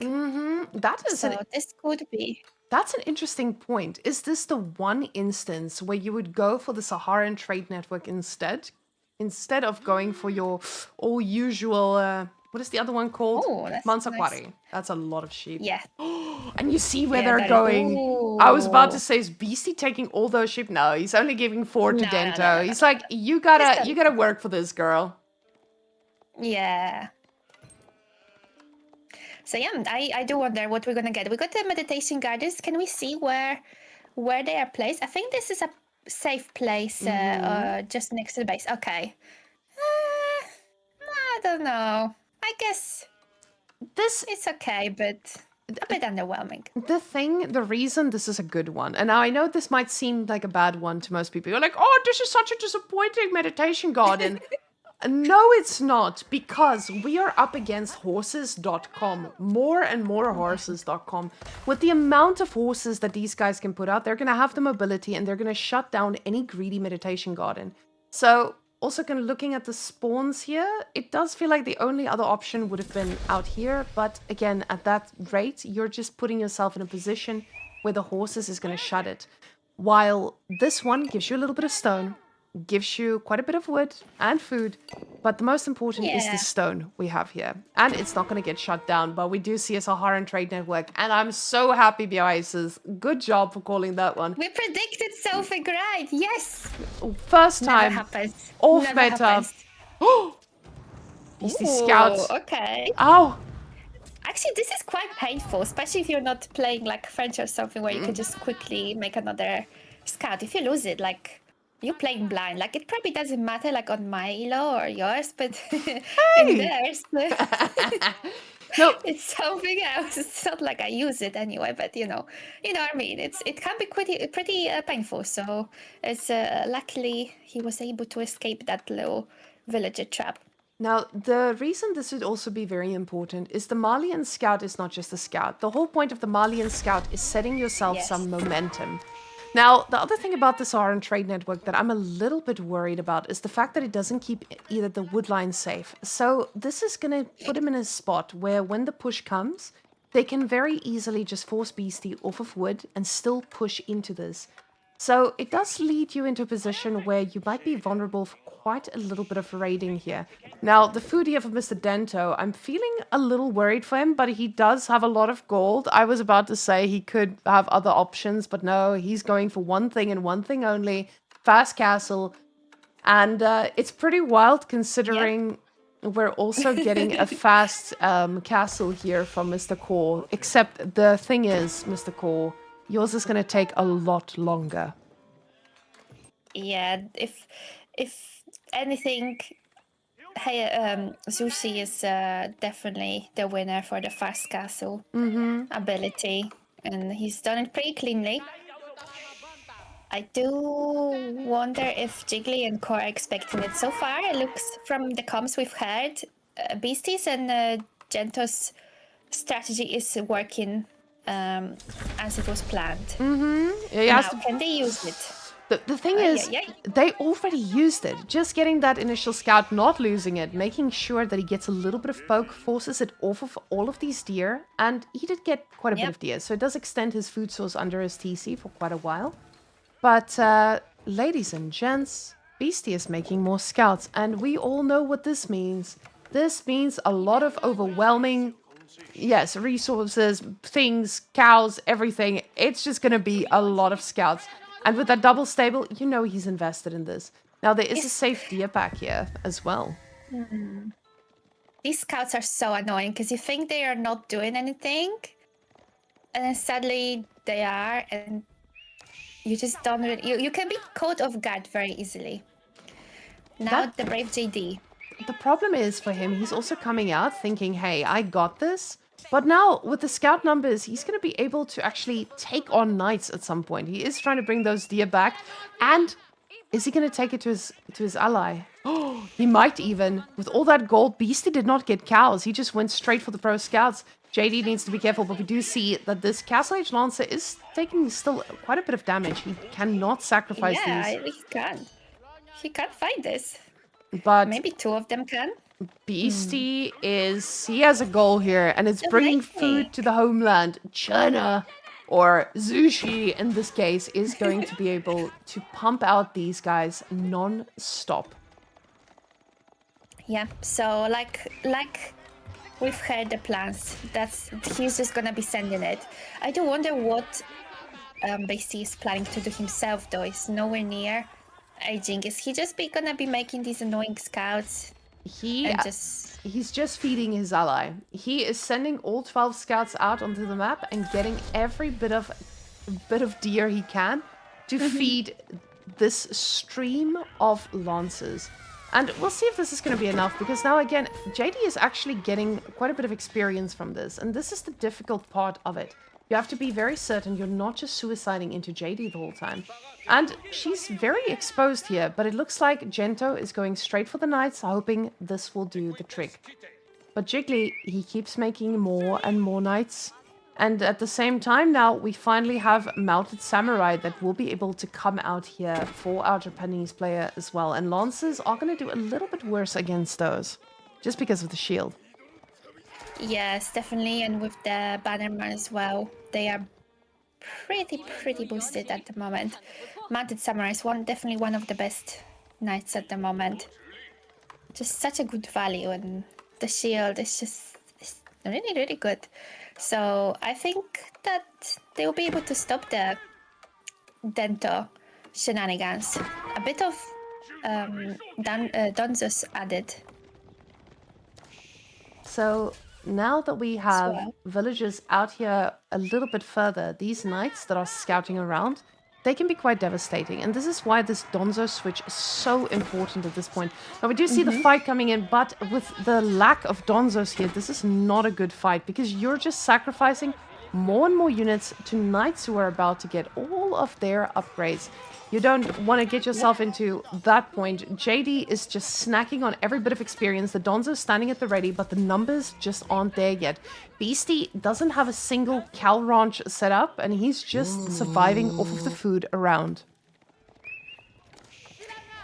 That is So this could be. That's an interesting point. Is this the one instance where you would go for the Saharan trade network instead? Instead of going for your all usual, what is the other one called? Oh, that's Mansaquari. nice. That's a lot of sheep. Yeah. And you see where Yeah, they're that is- going. I was about to Ooh. say, is Beasty taking all those sheep? No, he's only giving 4 to No, no, Gento. no, no, He's like, you gotta Just a- work for this, girl. Yeah. So yeah, I do wonder what we're gonna get. We got the meditation gardens. Can we see where they are placed? I think this is a safe place, just next to the base. Okay. I don't know. I guess This it's okay, but a bit underwhelming. the reason this is a good one, and now I know this might seem like a bad one to most people. You're like, oh, this is such a disappointing meditation garden. No, it's not, because we are up against horses.com, more and more horses.com. With the amount of horses that these guys can put out, they're going to have the mobility and they're going to shut down any greedy meditation garden. So, also kind of looking at the spawns here, it does feel like the only other option would have been out here. But again, at that rate, you're just putting yourself in a position where the horses is going to shut it. While this one gives you a little bit of stone, gives you quite a bit of wood and food, but the most important is Yeah. the stone we have here. And it's not going to get shut down, but we do see a Saharan trade network, and I'm so happy, Beoasis. Good job for calling that one. We predicted something right. Yes. First Never time happens. off Never meta. happens. Beasty Ooh, Scouts. Okay. Oh, Actually, this is quite painful, especially if you're not playing like French or something where you can just quickly make another scout. If you lose it, like you're playing blind. Like it probably doesn't matter like on my elo or yours, but in theirs, no, it's something else. It's not like I use it anyway, but you know what I mean. It can be pretty painful. So it's luckily he was able to escape that little villager trap. Now, the reason this would also be very important is the Malian scout is not just a scout. The whole point of the Malian scout is setting yourself Yes. some momentum. Now, the other thing about this Saharan trade network that I'm a little bit worried about is the fact that it doesn't keep either the wood line safe. So this is going to put him in a spot where when the push comes, they can very easily just force Beasty off of wood and still push into this. So it does lead you into a position where you might be vulnerable for quite a little bit of raiding here. Now, the food here for Mr. Gento, I'm feeling a little worried for him, but he does have a lot of gold. I was about to say he could have other options, but no, he's going for one thing and one thing only, fast castle. And it's pretty wild considering we're also getting a fast castle here from Mr. coRe. Except the thing is, Mr. coRe, yours is going to take a lot longer. Yeah, if anything, hey, Zushi is definitely the winner for the fast castle ability, and he's done it pretty cleanly. I do wonder if Jiggly and coRe are expecting it. So far, it looks from the comms we've heard, Beasties and Gento's strategy is working as it was planned. Yeah, Now, can they use it? the thing is, they already used it. Just getting that initial scout, not losing it, making sure that he gets a little bit of poke, forces it off of all of these deer. And he did get quite a bit of deer, so it does extend his food source under his TC for quite a while. But, ladies and gents, Beasty is making more scouts, and we all know what this means. This means a lot of overwhelming yes, resources, things, cows, everything. It's just going to be a lot of scouts. And with that double stable, you know he's invested in this. Now, there is a safe deer pack here as well. These scouts are so annoying because you think they are not doing anything, and then suddenly they are, and you just don't really, you can be caught off guard very easily. Now That- the brave JD. The problem is for him, he's also coming out thinking, hey, I got this. But now, with the scout numbers, he's going to be able to actually take on knights at some point. He is trying to bring those deer back. And is he going to take it to his ally? Oh, he might even. With all that gold, Beasty did not get cows. He just went straight for the pro scouts. JD needs to be careful, but we do see that this Castle Age Lancer is taking still quite a bit of damage. He cannot sacrifice Yeah, these. he can. He can't fight this. But Maybe two of them can. Beasty he has a goal here, and it's bringing food to the homeland. China, or Zushi in this case, is going to be able to pump out these guys non-stop. Yeah. So like we've heard the plans. He's just gonna be sending it. I do wonder what Beasty is planning to do himself though. He's nowhere near aging. Is he just gonna be making these annoying scouts? He's just feeding his ally. He is sending all 12 scouts out onto the map and getting every bit of deer he can to feed this stream of lancers. And we'll see if this is going to be enough, because now again, JD is actually getting quite a bit of experience from this, and this is the difficult part of it. You have to be very certain you're not just suiciding into JD the whole time. And she's very exposed here, but it looks like Gento is going straight for the knights, hoping this will do the trick. But Jiggly, he keeps making more and more knights. And at the same time now, we finally have mounted samurai that will be able to come out here for our Japanese player as well. And lancers are going to do a little bit worse against those, just because of the shield. Yes, definitely, and with the Bannerman as well, they are pretty boosted at the moment. Mounted Samurai is definitely one of the best knights at the moment. Just such a good value, and the shield is just really good. So I think that they will be able to stop the Gento shenanigans. A bit of Donzos added. So now that we have well. villagers out here a little bit further, these knights that are scouting around, they can be quite devastating. And this is why this Donzo switch is so important at this point. Now we do see the fight coming in, but with the lack of Donzos here, this is not a good fight, because you're just sacrificing more and more units to knights who are about to get all of their upgrades. You don't want to get yourself into that point. JD is just snacking on every bit of experience. The Donzo's standing at the ready, but the numbers just aren't there yet. Beasty doesn't have a single cow ranch set up, and he's just surviving off of the food around.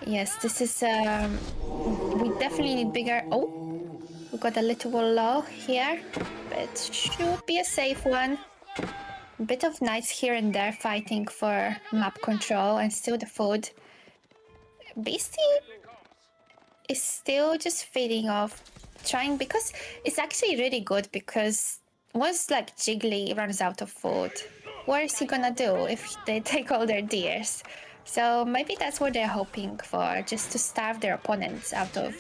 Yes, this is we definitely need bigger. Oh, we got a little low here, but should be a safe one. Bit of knights here and there fighting for map control and still the food. Beasty is still just feeding off, trying, because it's actually really good, because once like Jiggly runs out of food, what is he gonna do if they take all their deers? So maybe that's what they're hoping for, just to starve their opponents out of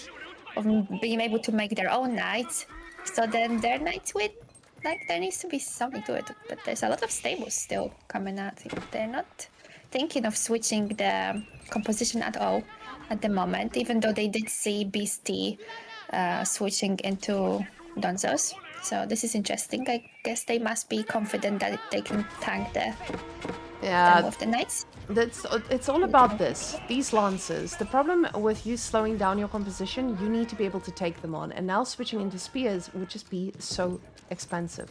being able to make their own knights. So then their knights with, like, there needs to be something to it, but there's a lot of stables still coming out. They're not thinking of switching the composition at all at the moment, even though they did see Beasty switching into Donzos. So this is interesting. I guess they must be confident that they can tank them with the knights. It's all about this. These lancers. The problem with you slowing down your composition, you need to be able to take them on. And now switching into spears would just be so expensive.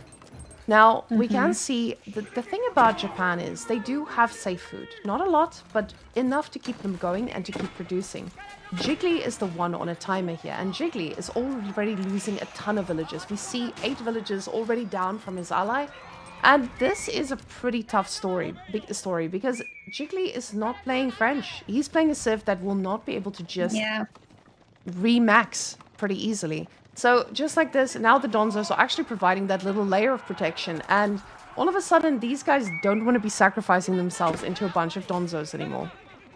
Now, we can see the thing about Japan is they do have safe food. Not a lot, but enough to keep them going and to keep producing. Jiggly is the one on a timer here, and Jiggly is already losing a ton of villagers. We see 8 villagers already down from his ally. And this is a pretty tough big story, because Jiggly is not playing French. He's playing a civ that will not be able to just remax pretty easily. So just like this, now the Donzos are actually providing that little layer of protection, and all of a sudden these guys don't want to be sacrificing themselves into a bunch of Donzos anymore.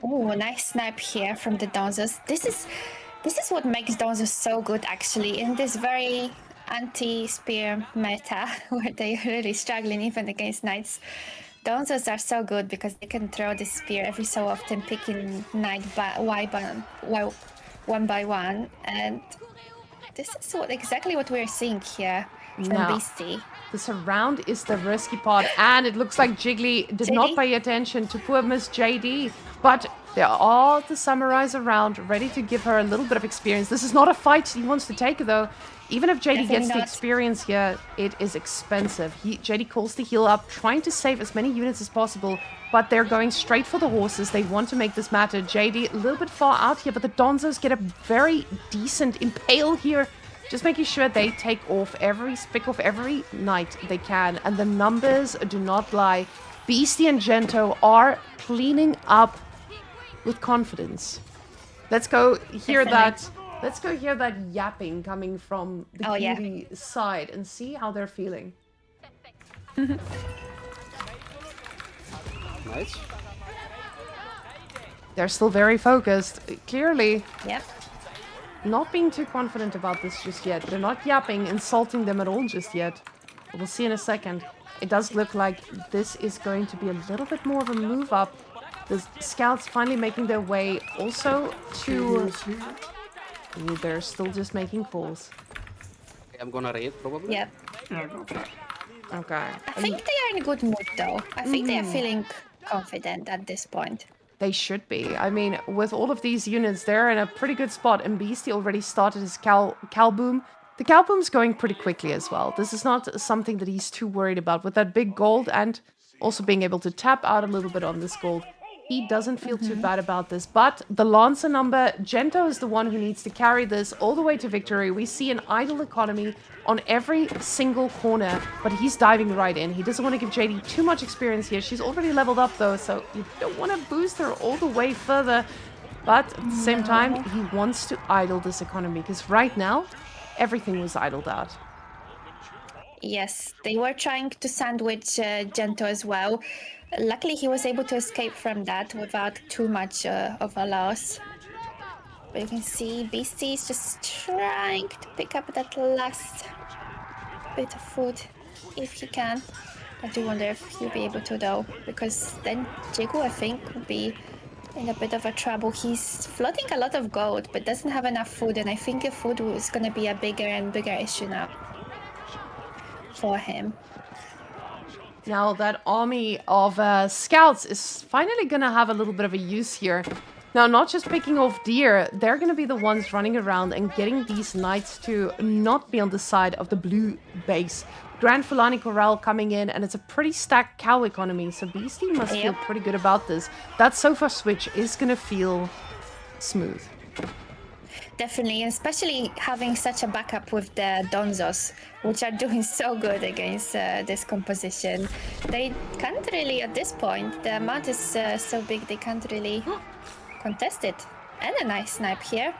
Oh, nice snipe here from the Donzos. This is what makes Donzos so good, actually, in this very anti-spear meta, where they're really struggling even against knights. Donzos are so good because they can throw the spear every so often, picking knight one by one, and this is exactly what we're seeing here from Now, Beasty. the surround is the risky part, and it looks like Jiggly did not JD? pay attention to poor Miss JD, but there are all the samurais around, ready to give her a little bit of experience. This is not a fight he wants to take, though. Even if JD Definitely gets the not. experience here, it is expensive. JD calls the heal up, trying to save as many units as possible, but they're going straight for the horses. They want to make this matter. JD a little bit far out here, but the Donzos get a very decent impale here. Just making sure they pick off every knight they can. And the numbers do not lie. Beasty and Gento are cleaning up with confidence. Let's go hear that. Let's go hear that yapping coming from the cutie side and see how they're feeling. Nice. They're still very focused. Clearly, Yep. not being too confident about this just yet. They're not yapping, insulting them at all just yet. But we'll see in a second. It does look like this is going to be a little bit more of a move up. The scouts finally making their way also to... They're still just making calls. Okay, I'm gonna raid probably. Yep. Okay. I think they are in a good mood, though. I think they are feeling confident at this point. They should be. I mean, with all of these units, they're in a pretty good spot. And Beasty already started his Cal Boom. The Cal Boom's going pretty quickly as well. This is not something that he's too worried about. With that big gold and also being able to tap out a little bit on this gold, he doesn't feel too bad about this. But the Lancer number, Gento is the one who needs to carry this all the way to victory. We see an idle economy on every single corner, but he's diving right in. He doesn't want to give JD too much experience here. She's already leveled up though, so you don't want to boost her all the way further. But at the same time, he wants to idle this economy, because right now, everything was idled out. Yes, they were trying to sandwich Gento as well. Luckily, he was able to escape from that without too much of a loss. But you can see Beasty is just trying to pick up that last bit of food, if he can. I do wonder if he'll be able to, though, because then Jigu, I think, would be in a bit of a trouble. He's floating a lot of gold, but doesn't have enough food, and I think the food is going to be a bigger and bigger issue now for him. Now that army of scouts is finally going to have a little bit of a use here. Now, not just picking off deer, they're going to be the ones running around and getting these knights to not be on the side of the blue base. Grand Fulani Corral coming in, and it's a pretty stacked cow economy, so Beasty must feel pretty good about this. That sofa switch is going to feel smooth. Definitely, and especially having such a backup with the Donzos, which are doing so good against this composition. They can't really, at this point, the amount is so big, they can't really contest it. And a nice snipe here.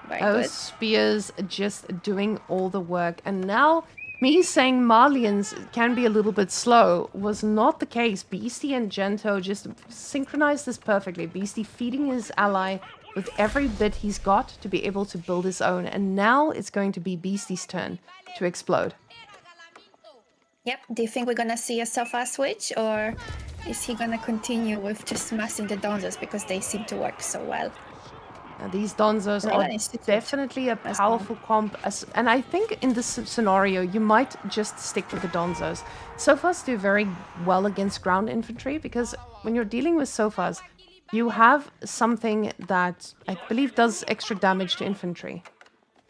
Very Those good. spears just doing all the work. And now, me saying Marlians can be a little bit slow was not the case. Beasty and Gento just synchronized this perfectly. Beasty feeding his ally with every bit he's got to be able to build his own. And now it's going to be Beasty's turn to explode. Yep, do you think we're gonna see a sofa switch, or is he gonna continue with just smashing the Donzos because they seem to work so well? Now, these Donzos Well, are institute definitely a as powerful comp. And I think in this scenario, you might just stick with the Donzos. Sofas do very well against ground infantry, because when you're dealing with Sofas, you have something that I believe does extra damage to infantry.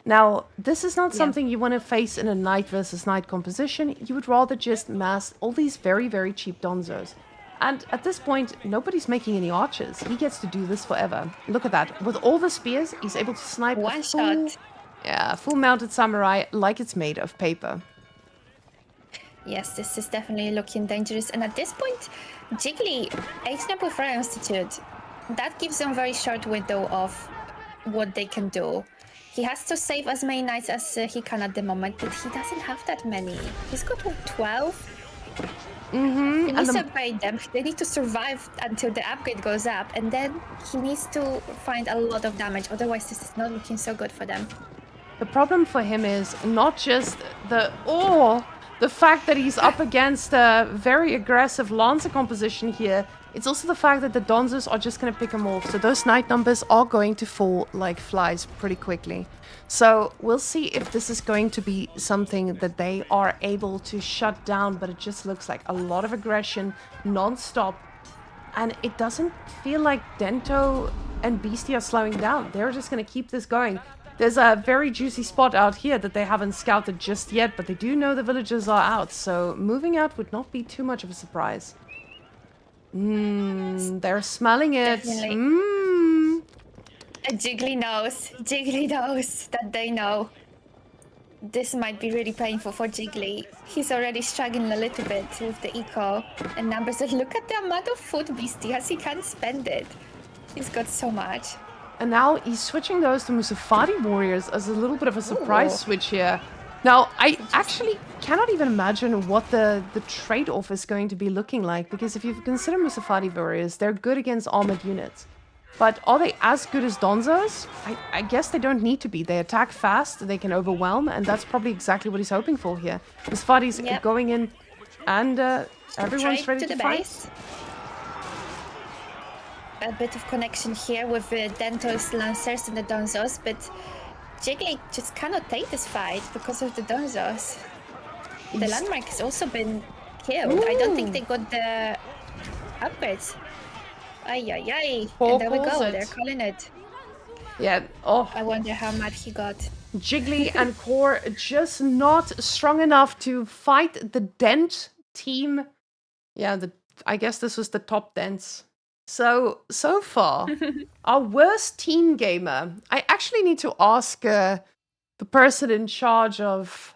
Now, this is not something you want to face in a knight versus knight composition. You would rather just mass all these very, very cheap Donzos. And at this point, nobody's making any archers. He gets to do this forever. Look at that. With all the spears, he's able to snipe One a full, shot. full mounted samurai like it's made of paper. Yes, this is definitely looking dangerous. And at this point, Jiggly, H-Number for Institute, that gives them a very short window of what they can do. He has to save as many knights as he can at the moment, but he doesn't have that many. He's got 12. He needs to upgrade them. They need to survive until the upgrade goes up, and then he needs to find a lot of damage. Otherwise, this is not looking so good for them. The problem for him is not just the fact that he's up against a very aggressive Lancer composition here. It's also the fact that the Donzos are just going to pick him off. So those knight numbers are going to fall like flies pretty quickly. So we'll see if this is going to be something that they are able to shut down. But it just looks like a lot of aggression non-stop. And it doesn't feel like Gento and Beasty are slowing down. They're just going to keep this going. There's a very juicy spot out here that they haven't scouted just yet, but they do know the villagers are out, so moving out would not be too much of a surprise. They're smelling it. Jiggly knows that they know. This might be really painful for Jiggly. He's already struggling a little bit with the eco and numbers. And look at the amount of food Beasty has. He can't spend it. He's got so much. And now he's switching those to Musafati warriors as a little bit of a surprise switch here. Now, I actually cannot even imagine what the trade-off is going to be looking like, because if you consider Musafati warriors, they're good against armored units. But are they as good as Donzos? I guess they don't need to be. They attack fast, they can overwhelm, and that's probably exactly what he's hoping for here. Musafati's going in, and everyone's ready to fight. Base. A bit of connection here with Gento's Lancers and the Donzos, but Jiggly just cannot take this fight because of the Donzos. The landmark has also been killed. I don't think they got the upgrades. Ay. And there we go, they're calling it. Yeah, I wonder how much he got. Jiggly and coRe just not strong enough to fight the Dent team. Yeah, I guess this was the top Dents. So far, our worst team gamer. I actually need to ask the person in charge of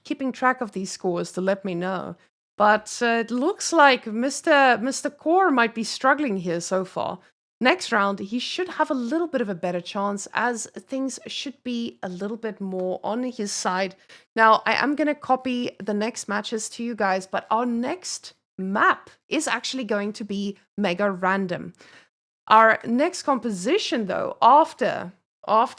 keeping track of these scores to let me know. But it looks like Mr. coRe might be struggling here so far. Next round, he should have a little bit of a better chance, as things should be a little bit more on his side. Now, I am going to copy the next matches to you guys, but our next map is actually going to be mega random. Our next composition, though, after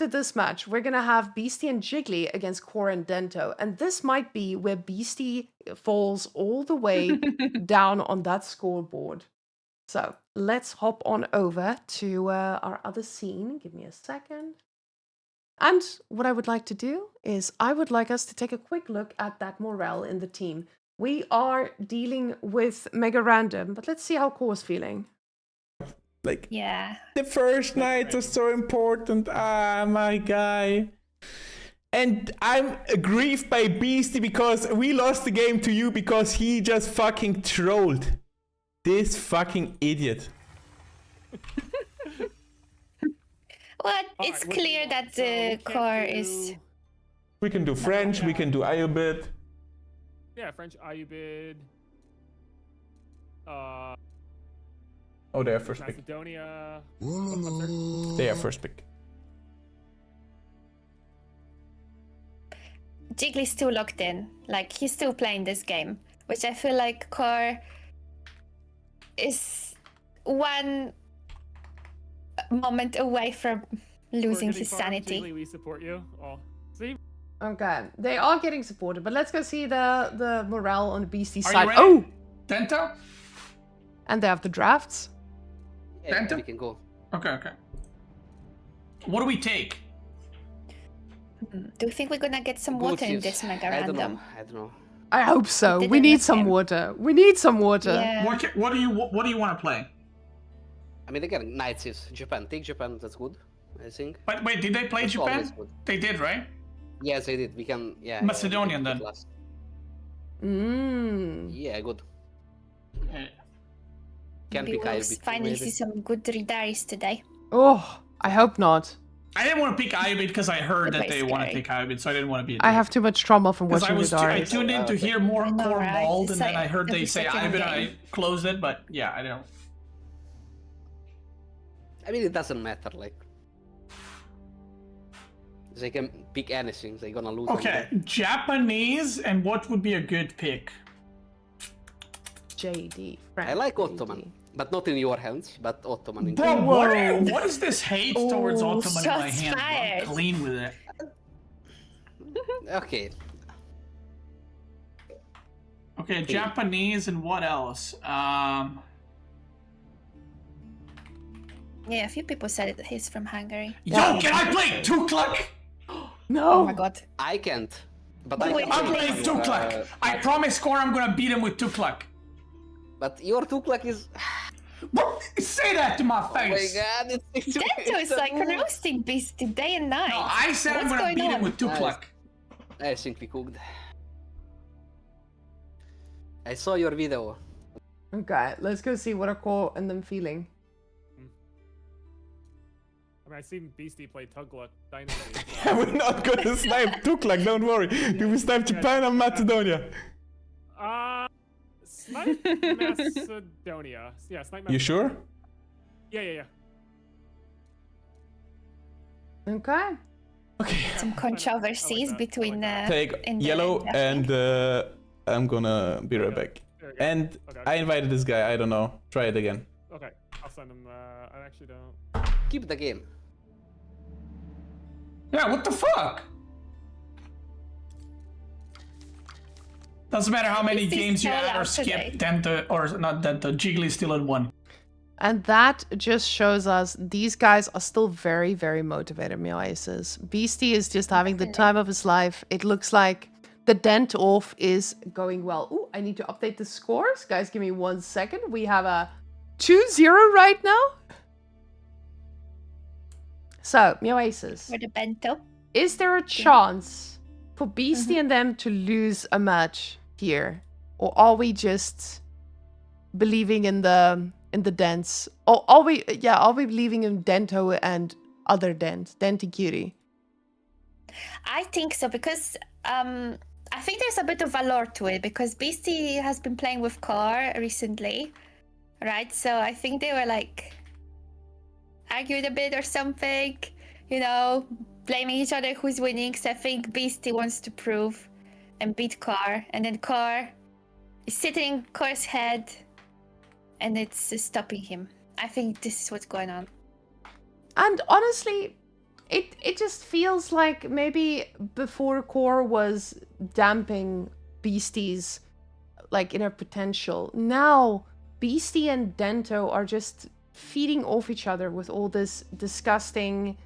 this match, we're gonna have Beasty and Jiggly against coRe and Gento, and this might be where Beasty falls all the way down on that scoreboard. So let's hop on over to our other scene. Give me a second. And what I would like to do is I would like us to take a quick look at that morale in the team. We are dealing with mega random, but let's see how coRe's feeling. Like, yeah, the first nights are so important. Ah, my guy. And I'm aggrieved by Beasty because we lost the game to you because he just fucking trolled. This fucking idiot. Well, it's clear that the coRe is... We can do French, we can do Ayubit. Yeah, French Ayubid. Oh, they are first pick. Macedonia. They are first pick. Jiggly's still locked in. Like, he's still playing this game, which I feel like coRe is one moment away from losing his sanity. Jiggly, we support you. Oh, see? Okay, they are getting supported, but let's go see the morale on the Beastie Are side. you ready? Oh! Gento? And they have the drafts. Yeah, Gento? we can go. Okay. What do we take? Do you think we're gonna get some water in this mega I random? I don't know. I hope so. Didn't We need miss some him. water. We need some water. Yeah. What do you want to play? I mean, again, Knights is Japan. Take Japan, that's good, I think. But wait, did they play That's Japan? always good. They did, right? Yes, they did. We can, yeah. Macedonian yeah, then. last. Mmm. Yeah, good. Okay. Can Maybe pick we'll Ayubit, finally maybe. see some good Ridaris today. Oh, I hope not. I didn't want to pick Ayubit because I heard They're that they very want to scary. pick Ayubit, so I didn't want to be. I have too much trauma from Because watching I Ridaris. tuned in to hear more I know, core right? bald, It's and then like I heard they every say second Ayubit, and I game. closed it. But yeah, I don't. I mean, it doesn't matter, like. They can pick anything. They're gonna lose. Okay, anyway. Japanese, and what would be a good pick? JD. I like Ottoman, but not in your hands. But Ottoman in Bro, what is this hate towards Ooh, Ottoman in my shots hand? fired. I'm clean with it. Okay. Okay, Japanese, and what else? Yeah, a few people said he's from Hungary. Yo, can I play Tuklak? No. Oh my god. I can't. But Wait, I I'm can. playing Tuklak. I promise, coRe, I'm gonna beat him with Tuklak. But your Tuklak is. Bro, say that to my Oh my face. god! It's Gento is like roasting Beasty day and night. No, I said I'm What's gonna going beat him on? with Tuklak. I think we cooked. I saw your video. Okay, let's go see what are coRe and them feeling. I mean, I seen Beasty play Tugluck Dynasty. We're not gonna snipe Tuklak, don't worry. We will snipe Japan and Macedonia. Snipe Macedonia. Yeah, Snipe Macedonia. You sure? Yeah. Okay. Okay. Some controversies between Take in the yellow industry. and I'm gonna be right back. There we go. And Okay. I invited this guy, I don't know. Try it again. Okay, I'll send him. I actually don't. Keep the game. Yeah, what the fuck? Doesn't matter how many This is games you so add or loud skip, today. Dento, or not Dento, Jiggly still at 1. And that just shows us these guys are still very, very motivated, Meow Aces. Beasty is just having the time of his life. It looks like the dent off is going well. Ooh, I need to update the scores. Guys, give me 1 second. We have a 2-0 right now. So, Meow Aces, For the bento. is there a chance for Beasty and them to lose a match here? Or are we just believing in the dents? Or are we believing in Gento and other dents? Denty Cutie. I think so because I think there's a bit of valor to it because Beasty has been playing with coRe recently, right? So I think they were like argued a bit or something, you know, blaming each other who's winning. So I think Beasty wants to prove and beat coRe, and then coRe is sitting in coRe's head, and it's stopping him. I think this is what's going on. And honestly, it just feels like maybe before coRe was damping Beasty's like inner potential. Now Beasty and Gento are just feeding off each other with all this disgusting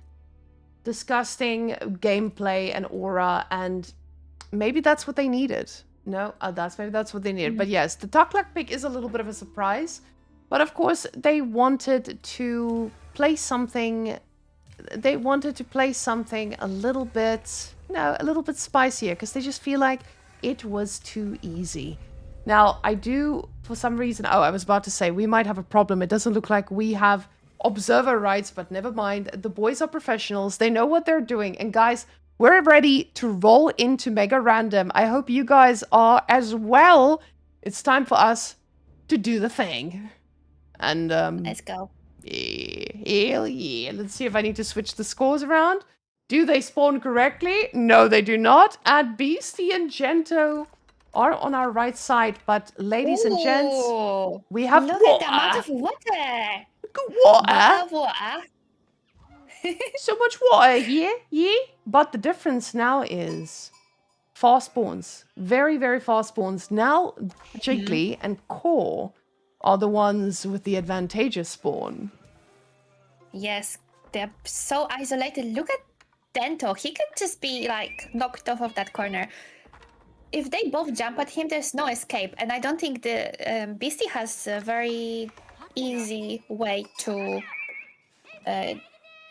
gameplay and aura, and maybe that's what they needed. No, maybe that's what they needed. But yes, the Tuklak pick is a little bit of a surprise. But of course, they wanted to play something. They wanted to play something a little bit spicier, because they just feel like it was too easy. Now, I do, for some reason, I was about to say, we might have a problem. It doesn't look like we have observer rights, but never mind. The boys are professionals. They know what they're doing. And guys, we're ready to roll into Mega Random. I hope you guys are as well. It's time for us to do the thing. And, Let's go. yeah, hell yeah. Let's see if I need to switch the scores around. Do they spawn correctly? No, they do not. And Beasty and Gento are on our right side. But ladies and gents, Ooh, we have look at the amount of water. water. Water. So much water here, yeah. But the difference now is fast spawns. Very, very fast spawns. Now, Jiggly and coRe are the ones with the advantageous spawn. Yes, they're so isolated. Look at Gento. He could just be like knocked off of that corner. If they both jump at him, there's no escape. And I don't think the Beasty has a very easy way to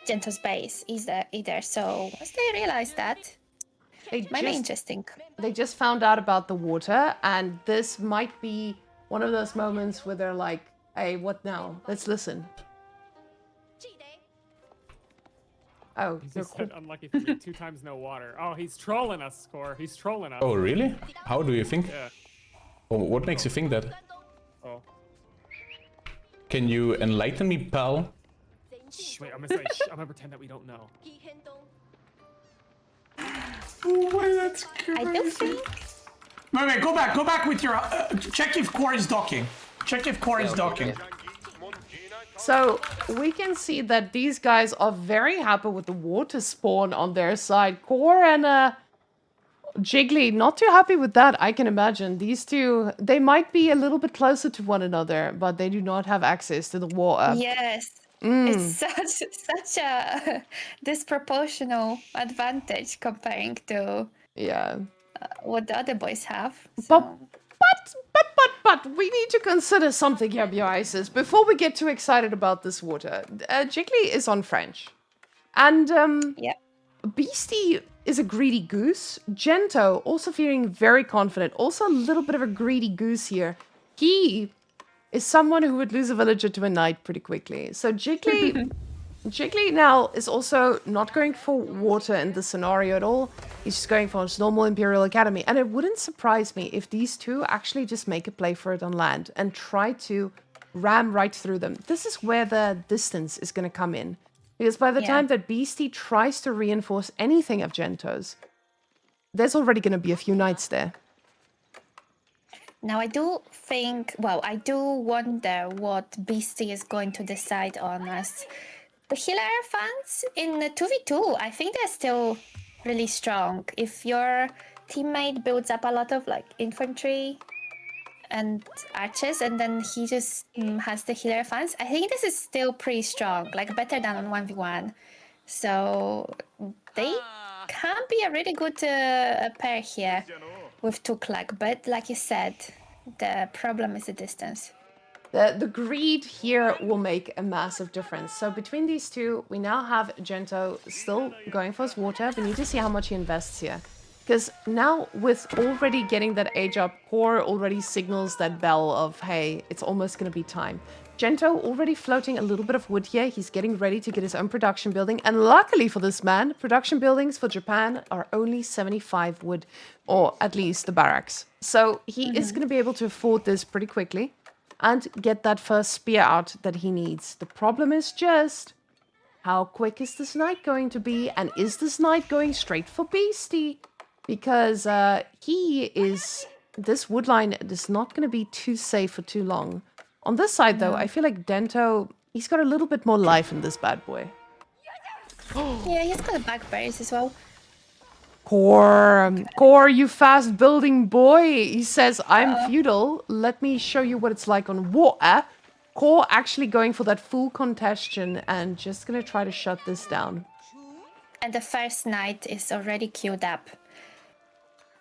Gento's base either. So once they realize that, it might be interesting. They just found out about the water, and this might be one of those moments where they're like, hey, what now? Let's listen. Oh, He they're just said, unlucky for me, 2 times no water. Oh, he's trolling us, coRe. He's trolling us. Oh, really? How do you think? Yeah. Oh, what makes you think that? Oh. Can you enlighten me, pal? Wait, I'm gonna say, I'm gonna pretend that we don't know. Oh, that's I do think. Wait, go back with your... check if coRe is docking. Check if coRe is docking. So we can see that these guys are very happy with the water spawn on their side. coRe and Jiggly, not too happy with that, I can imagine. These two, they might be a little bit closer to one another, but they do not have access to the water. Yes. It's such a disproportional advantage comparing to Yeah. what the other boys have. But, So. but, we need to consider something here, Isis, before we get too excited about this water. Jiggly is on French. And, Yeah. Beasty is a greedy goose. Gento, also feeling very confident. Also a little bit of a greedy goose here. He is someone who would lose a villager to a knight pretty quickly. So Jiggly... Jiggly now is also not going for water in this scenario at all. He's just going for his normal Imperial Academy. And it wouldn't surprise me if these two actually just make a play for it on land and try to ram right through them. This is where the distance is going to come in. Because by the time that Beasty tries to reinforce anything of Gento's, there's already going to be a few knights there. Now I do think, well, I do wonder what Beasty is going to decide on us. The healer fans in the 2v2, I think they're still really strong. If your teammate builds up a lot of like infantry and archers, and then he just has the healer fans, I think this is still pretty strong, like better than on 1v1. So they can be a really good pair here with Tuklak, but like you said, the problem is the distance. The greed here will make a massive difference. So between these two, we now have Gento still going for his water. We need to see how much he invests here. Because now with already getting that age up, coRe already signals that bell of, hey, it's almost going to be time. Gento already floating a little bit of wood here. He's getting ready to get his own production building. And luckily for this man, production buildings for Japan are only 75 wood, or at least the barracks. So he is going to be able to afford this pretty quickly and get that first spear out that he needs. The problem is just, how quick is this knight going to be? And is this knight going straight for Beasty? Because this wood line is not going to be too safe for too long. On this side, though, I feel like Gento, he's got a little bit more life in this bad boy. Yeah, he's got backberries as well. coRe, you fast building boy. He says, I'm feudal. Let me show you what it's like on water. coRe actually going for that full congestion and just going to try to shut this down. And the first knight is already queued up.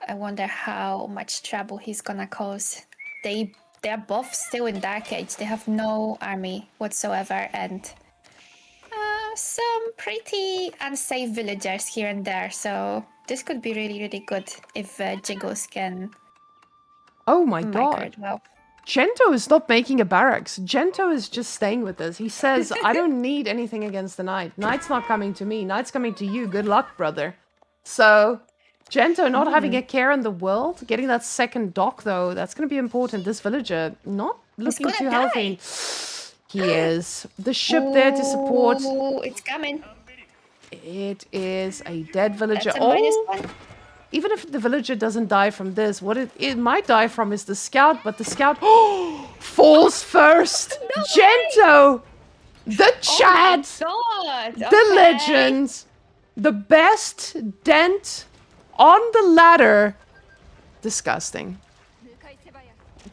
I wonder how much trouble he's gonna cause. They're both still in Dark Age. They have no army whatsoever, and some pretty unsafe villagers here and there. So this could be really, really good if Jiggles can. Oh my micro god. it well. Gento is not making a barracks. Gento is just staying with us. He says, I don't need anything against the knight. Knight's not coming to me. Knight's coming to you. Good luck, brother. So, Gento not having a care in the world. Getting that second dock, though, that's going to be important. This villager not looking gonna too die. healthy. He is. The ship there to support. Oh, it's coming. It is a dead villager. That's a -1. Even if the villager doesn't die from this, what it might die from is the scout, but the scout falls first. No Gento, the Chad, God. the Okay. legend, the best dent on the ladder. Disgusting.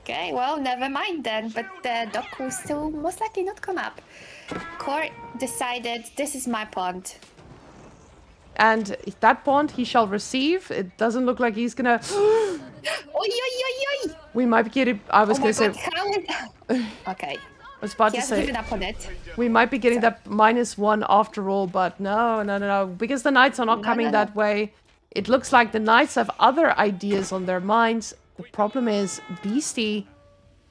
Okay, well, never mind then. But the dock will still most likely not come up. coRe decided this is my pond. And that bond he shall receive. It doesn't look like he's gonna. Oi, oi, oi, oi. We might be getting. I was Oh gonna my say. God, how? Okay. I was about He to has say. given up on it. We might be getting that -1 after all, but no. Because the knights are not coming that way. It looks like the knights have other ideas on their minds. The problem is, Beasty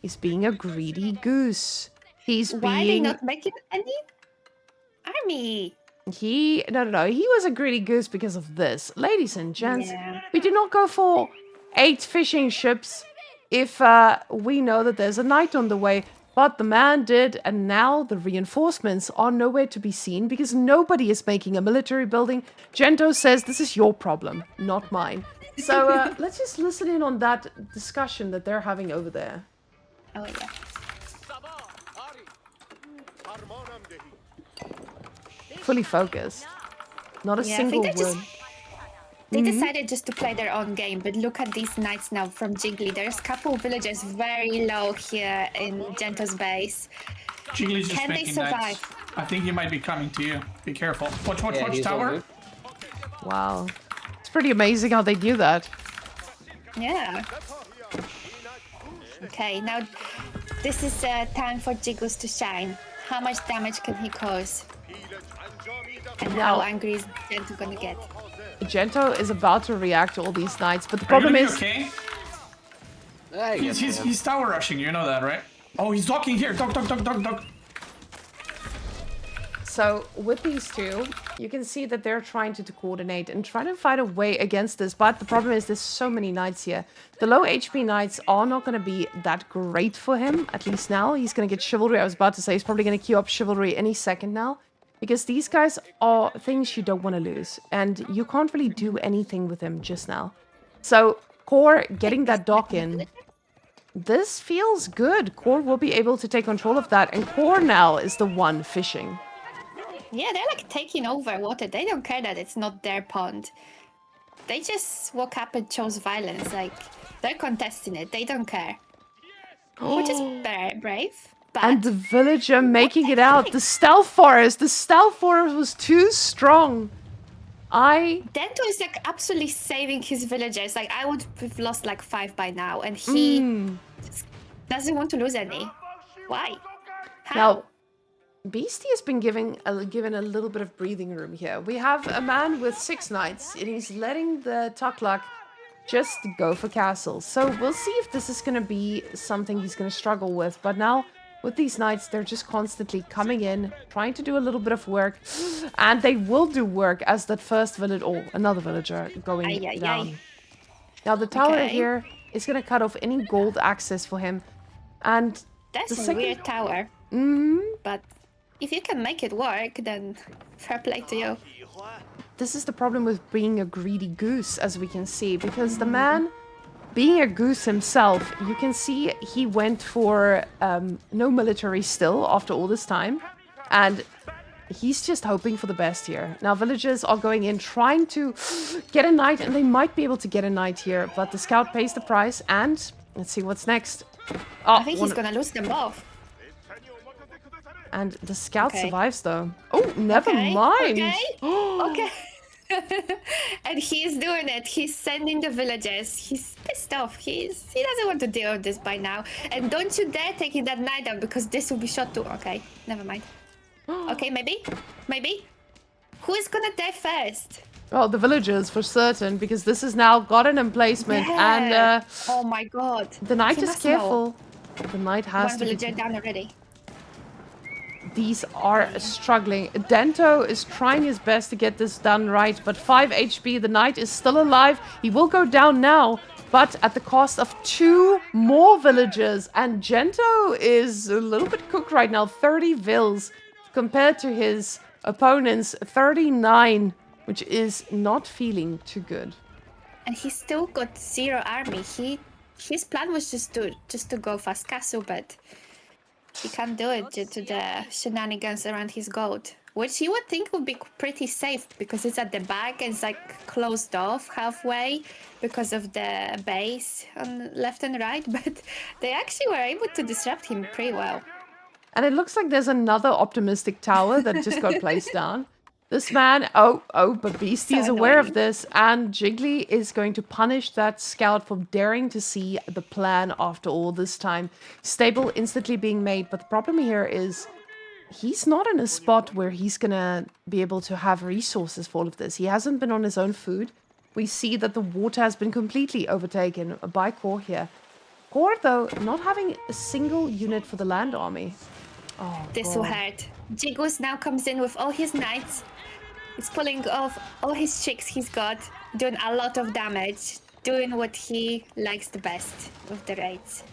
is being a greedy goose. He's Why are they being... not making any army? No. He was a greedy goose because of this. Ladies and gents, Yeah. we do not go for 8 fishing ships if we know that there's a knight on the way. But the man did, and now the reinforcements are nowhere to be seen because nobody is making a military building. Gento says this is your problem, not mine. So let's just listen in on that discussion that they're having over there. Oh yeah. Fully focused. Not a Yeah, I single think they're word. just they decided just to play their own game, but look at these knights now from Jiggly. There's a couple of villagers very low here in Gento's base. Jiggly's just Can they making knights. survive? I think he might be coming to you. Be careful. Watch, Yeah, he's tower. over. Wow. It's pretty amazing how they do that. Yeah. Okay, now this is time for Jiggles to shine. How much damage can he cause? And how angry is Gento gonna get? Gento is about to react to all these knights, but the Are you problem gonna be is... okay? I guess I am. He's tower rushing. You know that, right? Oh, he's docking here. Dock. So with these two, you can see that they're trying to coordinate and trying to find a way against this. But the problem is there's so many knights here. The low HP knights are not going to be that great for him, at least now. He's going to get chivalry. I was about to say he's probably going to queue up chivalry any second now. Because these guys are things you don't want to lose. And you can't really do anything with them just now. So coRe getting that dock in. This feels good. coRe will be able to take control of that. And coRe now is the one fishing. Yeah, they're like taking over water. They don't care that it's not their pond. They just woke up and chose violence. Like, they're contesting it. They don't care. Which is very brave. But And the villager making it out. The stealth forest. The stealth forest was too strong. Gento is like absolutely saving his villagers. Like, I would have lost like 5 by now. And he just doesn't want to lose any. Why? How? Now, Beasty has been given a little bit of breathing room here. We have a man with 6 knights, and he's letting the Tuklak just go for castles. So we'll see if this is going to be something he's going to struggle with. But now, with these knights, they're just constantly coming in, trying to do a little bit of work. And they will do work as that first village, or another villager going down. Now, the tower here is going to cut off any gold access for him. And That's a weird tower. But if you can make it work, then fair play to you. This is the problem with being a greedy goose, as we can see, because the man, being a goose himself, you can see he went for no military still after all this time, and he's just hoping for the best here. Now, villagers are going in, trying to get a knight, and they might be able to get a knight here, but the scout pays the price, and let's see what's next. Oh, I think he's gonna lose them both. And the scout survives, though. Oh, never mind. Okay. And he's doing it. He's sending the villagers. He's pissed off. He doesn't want to deal with this by now. And don't you dare taking that knight down, because this will be shot too. Okay, never mind. Okay, maybe. Who is gonna die first? Well, the villagers for certain, because this has now got an emplacement, and oh my god. the knight He is must know. careful. The knight has One to be... villager down already. These are struggling. Gento is trying his best to get this done right, but 5 HP, the knight is still alive. He will go down now, but at the cost of 2 more villagers. And Gento is a little bit cooked right now. 30 vills compared to his opponent's 39, which is not feeling too good. And he's still got 0 army. His plan was just to go fast castle, but he can't do it due to the shenanigans around his gold, which you would think would be pretty safe because it's at the back and it's like closed off halfway because of the base on left and right, but they actually were able to disrupt him pretty well. And it looks like there's another optimistic tower that just got placed down. This man, but Beasty is aware of this, and Jiggly is going to punish that scout for daring to see the plan after all this time. Stable instantly being made, but the problem here is he's not in a spot where he's gonna be able to have resources for all of this. He hasn't been on his own food. We see that the water has been completely overtaken by coRe here. coRe, though, not having a single unit for the land army. Oh, this will hurt. Jiggles now comes in with all his knights. He's pulling off all his tricks he's got, doing a lot of damage, doing what he likes the best with the raids.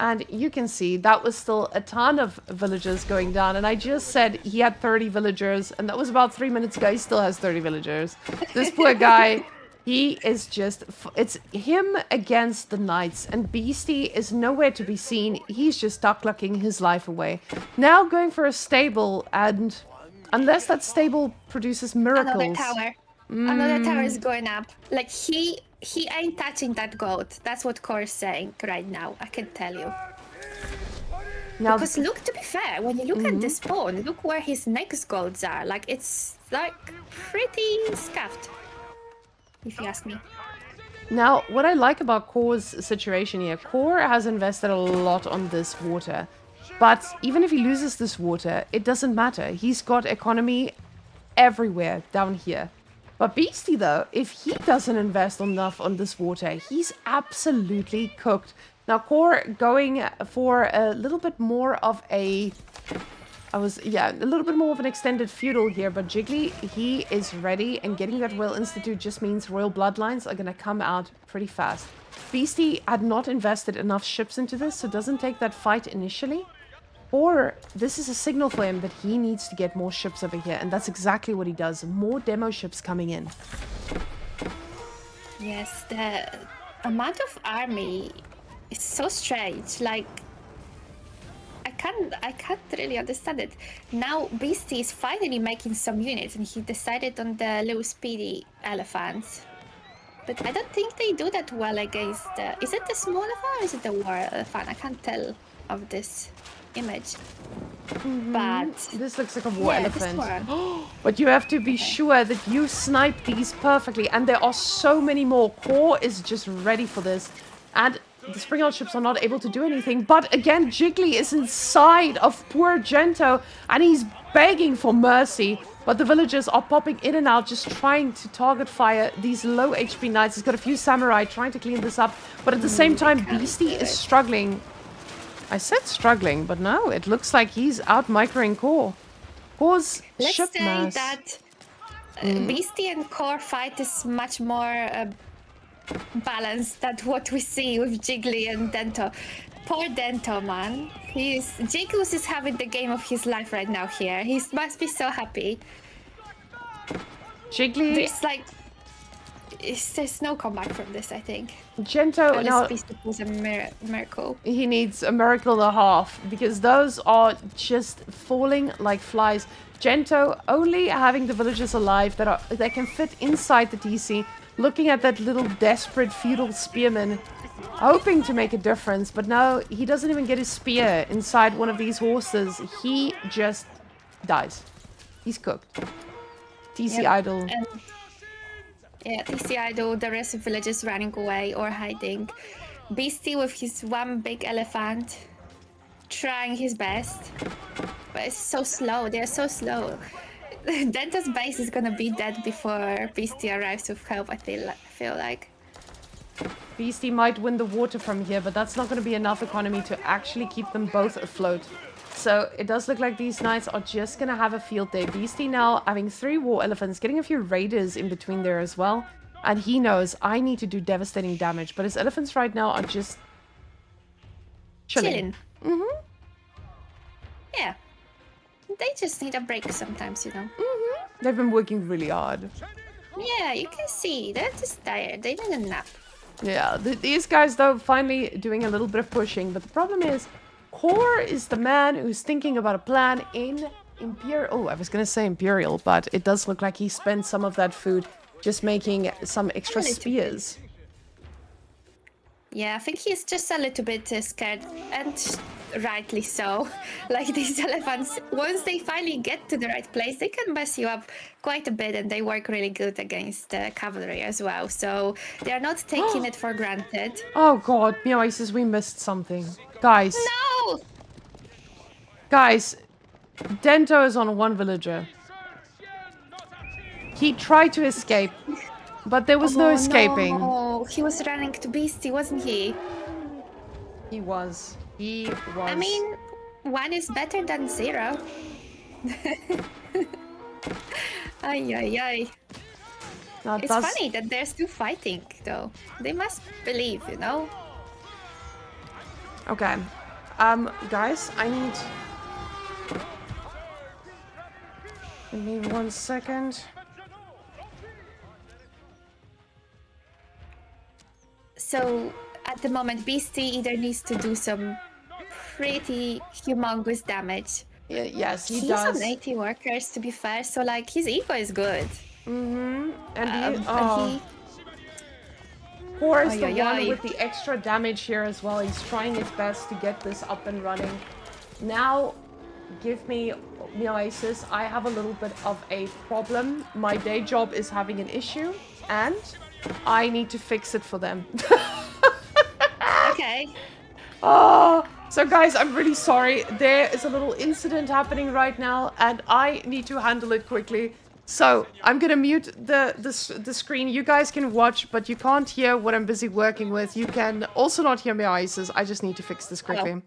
And you can see that was still a ton of villagers going down. And I just said he had 30 villagers. And that was about 3 minutes ago. He still has 30 villagers. This poor guy, he is just... It's him against the knights. And Beasty is nowhere to be seen. He's just duck-lucking his life away. Now going for a stable. And unless that stable produces miracles... Another tower. Another tower is going up. Like, he ain't touching that gold. That's what coRe is saying right now. I can tell you. Now, Because look, to be fair, when you look at the spawn, look where his next golds are. Like, it's like pretty scuffed, if you ask me. Now, what I like about coRe's situation here, coRe has invested a lot on this water. But even if he loses this water, it doesn't matter. He's got economy everywhere down here. But Beasty, though, if he doesn't invest enough on this water, he's absolutely cooked. Now, coRe going for a little bit more of a... a little bit more of an extended feudal here. But Jiggly, he is ready. And getting that Royal Institute just means royal bloodlines are going to come out pretty fast. Beasty had not invested enough ships into this, so doesn't take that fight initially. Or this is a signal for him that he needs to get more ships over here. And that's exactly what he does. More demo ships coming in. Yes, the amount of army is so strange. Like, I can't really understand it. Now Beasty is finally making some units, and he decided on the low speedy elephants. But I don't think they do that well against the... Is it the small elephant or is it the war elephant? I can't tell of this image. But This looks like a war yeah, this elephant. one. But you have to be sure that you snipe these perfectly. And there are so many more. coRe is just ready for this. And the Spring Out ships are not able to do anything. But again, Jiggly is inside of poor Gento. And he's begging for mercy. But the villagers are popping in and out, just trying to target fire these low HP knights. He's got a few samurai trying to clean this up. But at the same time, Beasty is struggling. I said struggling, but no, it looks like he's out microing coRe. coRe's Let's ship say mass. that Beasty and coRe fight is much more balanced than what we see with Jiggly and Gento. Poor Gento, man. Jiggles is having the game of his life right now here. He must be so happy. Jiggly, There's no comeback from this, I think. Gento, Unless now Beasty pulls a miracle. he needs a miracle and a half because those are just falling like flies. Gento only having the villagers alive that can fit inside the DC, looking at that little desperate feudal spearman, hoping to make a difference, but no, he doesn't even get his spear inside one of these horses. He just dies. He's cooked. TC Yep. idle. And yeah, TC idle, the rest of villagers running away or hiding. Beasty with his one big elephant, trying his best. But it's so slow, they're so slow. Dento's base is gonna be dead before Beasty arrives with help, I feel like. Beasty might win the water from here, but that's not going to be enough economy to actually keep them both afloat. So it does look like these knights are just going to have a field day. Beasty now having 3 war elephants, getting a few raiders in between there as well. And he knows, I need to do devastating damage. But his elephants right now are just chilling. Yeah. They just need a break sometimes, you know. They've been working really hard. Yeah, you can see, they're just tired. They need a nap. Yeah, these guys, though, finally doing a little bit of pushing. But the problem is, coRe is the man who's thinking about a plan in Imperial. Oh, I was going to say Imperial, but it does look like he spent some of that food just making some extra spears. Yeah, I think he's just a little bit scared, and rightly so. Like, these elephants, once they finally get to the right place, they can mess you up quite a bit, and they work really good against cavalry as well. So they're not taking it for granted. Oh god, Meoasis, we missed something. Guys, No! guys, Gento is on 1 villager. He tried to escape, but there was no escaping. No, he was running to Beasty, wasn't he? He was. I mean, 1 is better than 0. Ay, ay, ay. Now, It's funny that they're still fighting, though. They must believe, you know? Okay. Guys, I need... Give me 1 second. So at the moment, Beasty either needs to do some pretty humongous damage. Yes, he He's does. on 80 workers, to be fair, so like his ego is good. And he... But coRe is the Ay, ay, one ay. with the extra damage here as well. He's trying his best to get this up and running. Now, give me Oasis. I have a little bit of a problem. My day job is having an issue, and I need to fix it for them. Okay. Oh, so guys, I'm really sorry. There is a little incident happening right now, and I need to handle it quickly. So I'm gonna mute the screen. You guys can watch, but you can't hear what I'm busy working with. You can also not hear my Oasis. I just need to fix this quickly.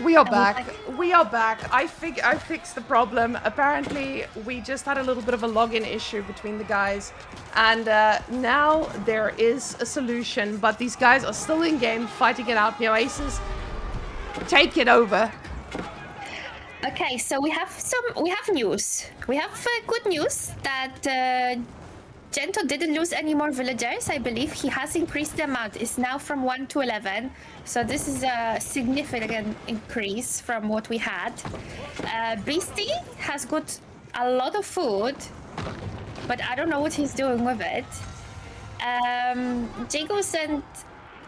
We are back. We are back. I fixed the problem. Apparently, we just had a little bit of a login issue between the guys. And now there is a solution. But these guys are still in game, fighting it out. Oasis, take it over. Okay, so we have news. We have good news that Gento didn't lose any more villagers. I believe he has increased the amount. It's now from 1 to 11. So this is a significant increase from what we had. Beasty has got a lot of food, but I don't know what he's doing with it. Jiggles and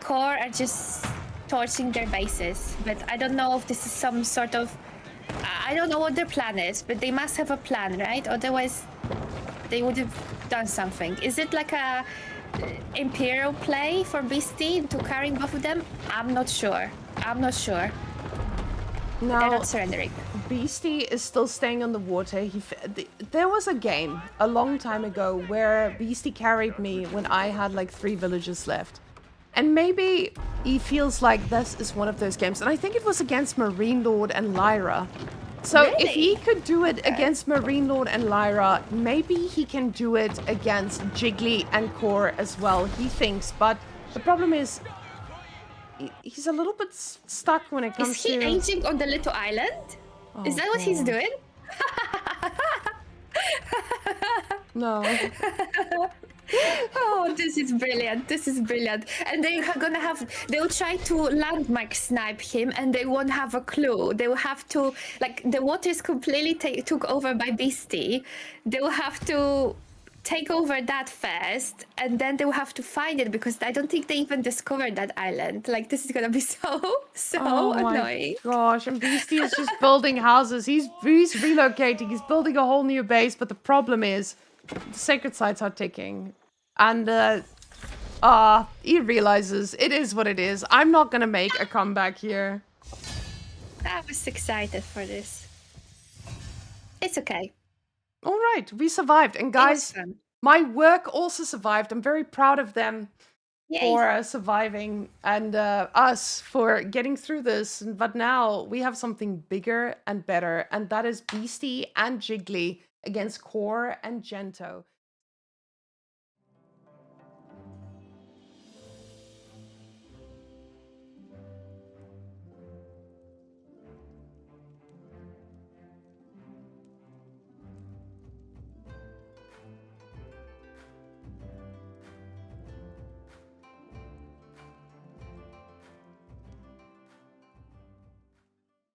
coRe are just torching their bases, but I don't know if this is some sort of... I don't know what their plan is, but they must have a plan, right? Otherwise, they would have done something. Is it like a Imperial play for Beasty to carrying both of them? I'm not sure. I'm not sure. Now, They're not surrendering. Beasty is still staying on the water. There was a game a long time ago where Beasty carried me when I had like 3 villages left. And maybe he feels like this is one of those games. And I think it was against Marine Lord and Lyra. So Really? if he could do it against Marine Lord and Lyra, maybe he can do it against Jiggly and coRe as well, he thinks. But the problem is, he's a little bit stuck when it comes Is he to... aging on the little island? Is that what he's doing? No. Oh, this is brilliant. This is brilliant. And they'll try to landmark snipe him and they won't have a clue. They will have to, like, the water is completely took over by Beasty. They will have to take over that first and then they will have to find it because I don't think they even discovered that island. Like, this is gonna be so annoying. My gosh, and Beasty is just building houses. He's relocating. He's building a whole new base, but the problem is the sacred sites are ticking. And he realizes it is what it is. I'm not gonna make a comeback here. I was excited for this. It's okay. All right, we survived. And It was guys, fun. my work also survived. I'm very proud of them Yay. for surviving and us for getting through this. But now we have something bigger and better, and that is Beasty and Jiggly against coRe and Gento.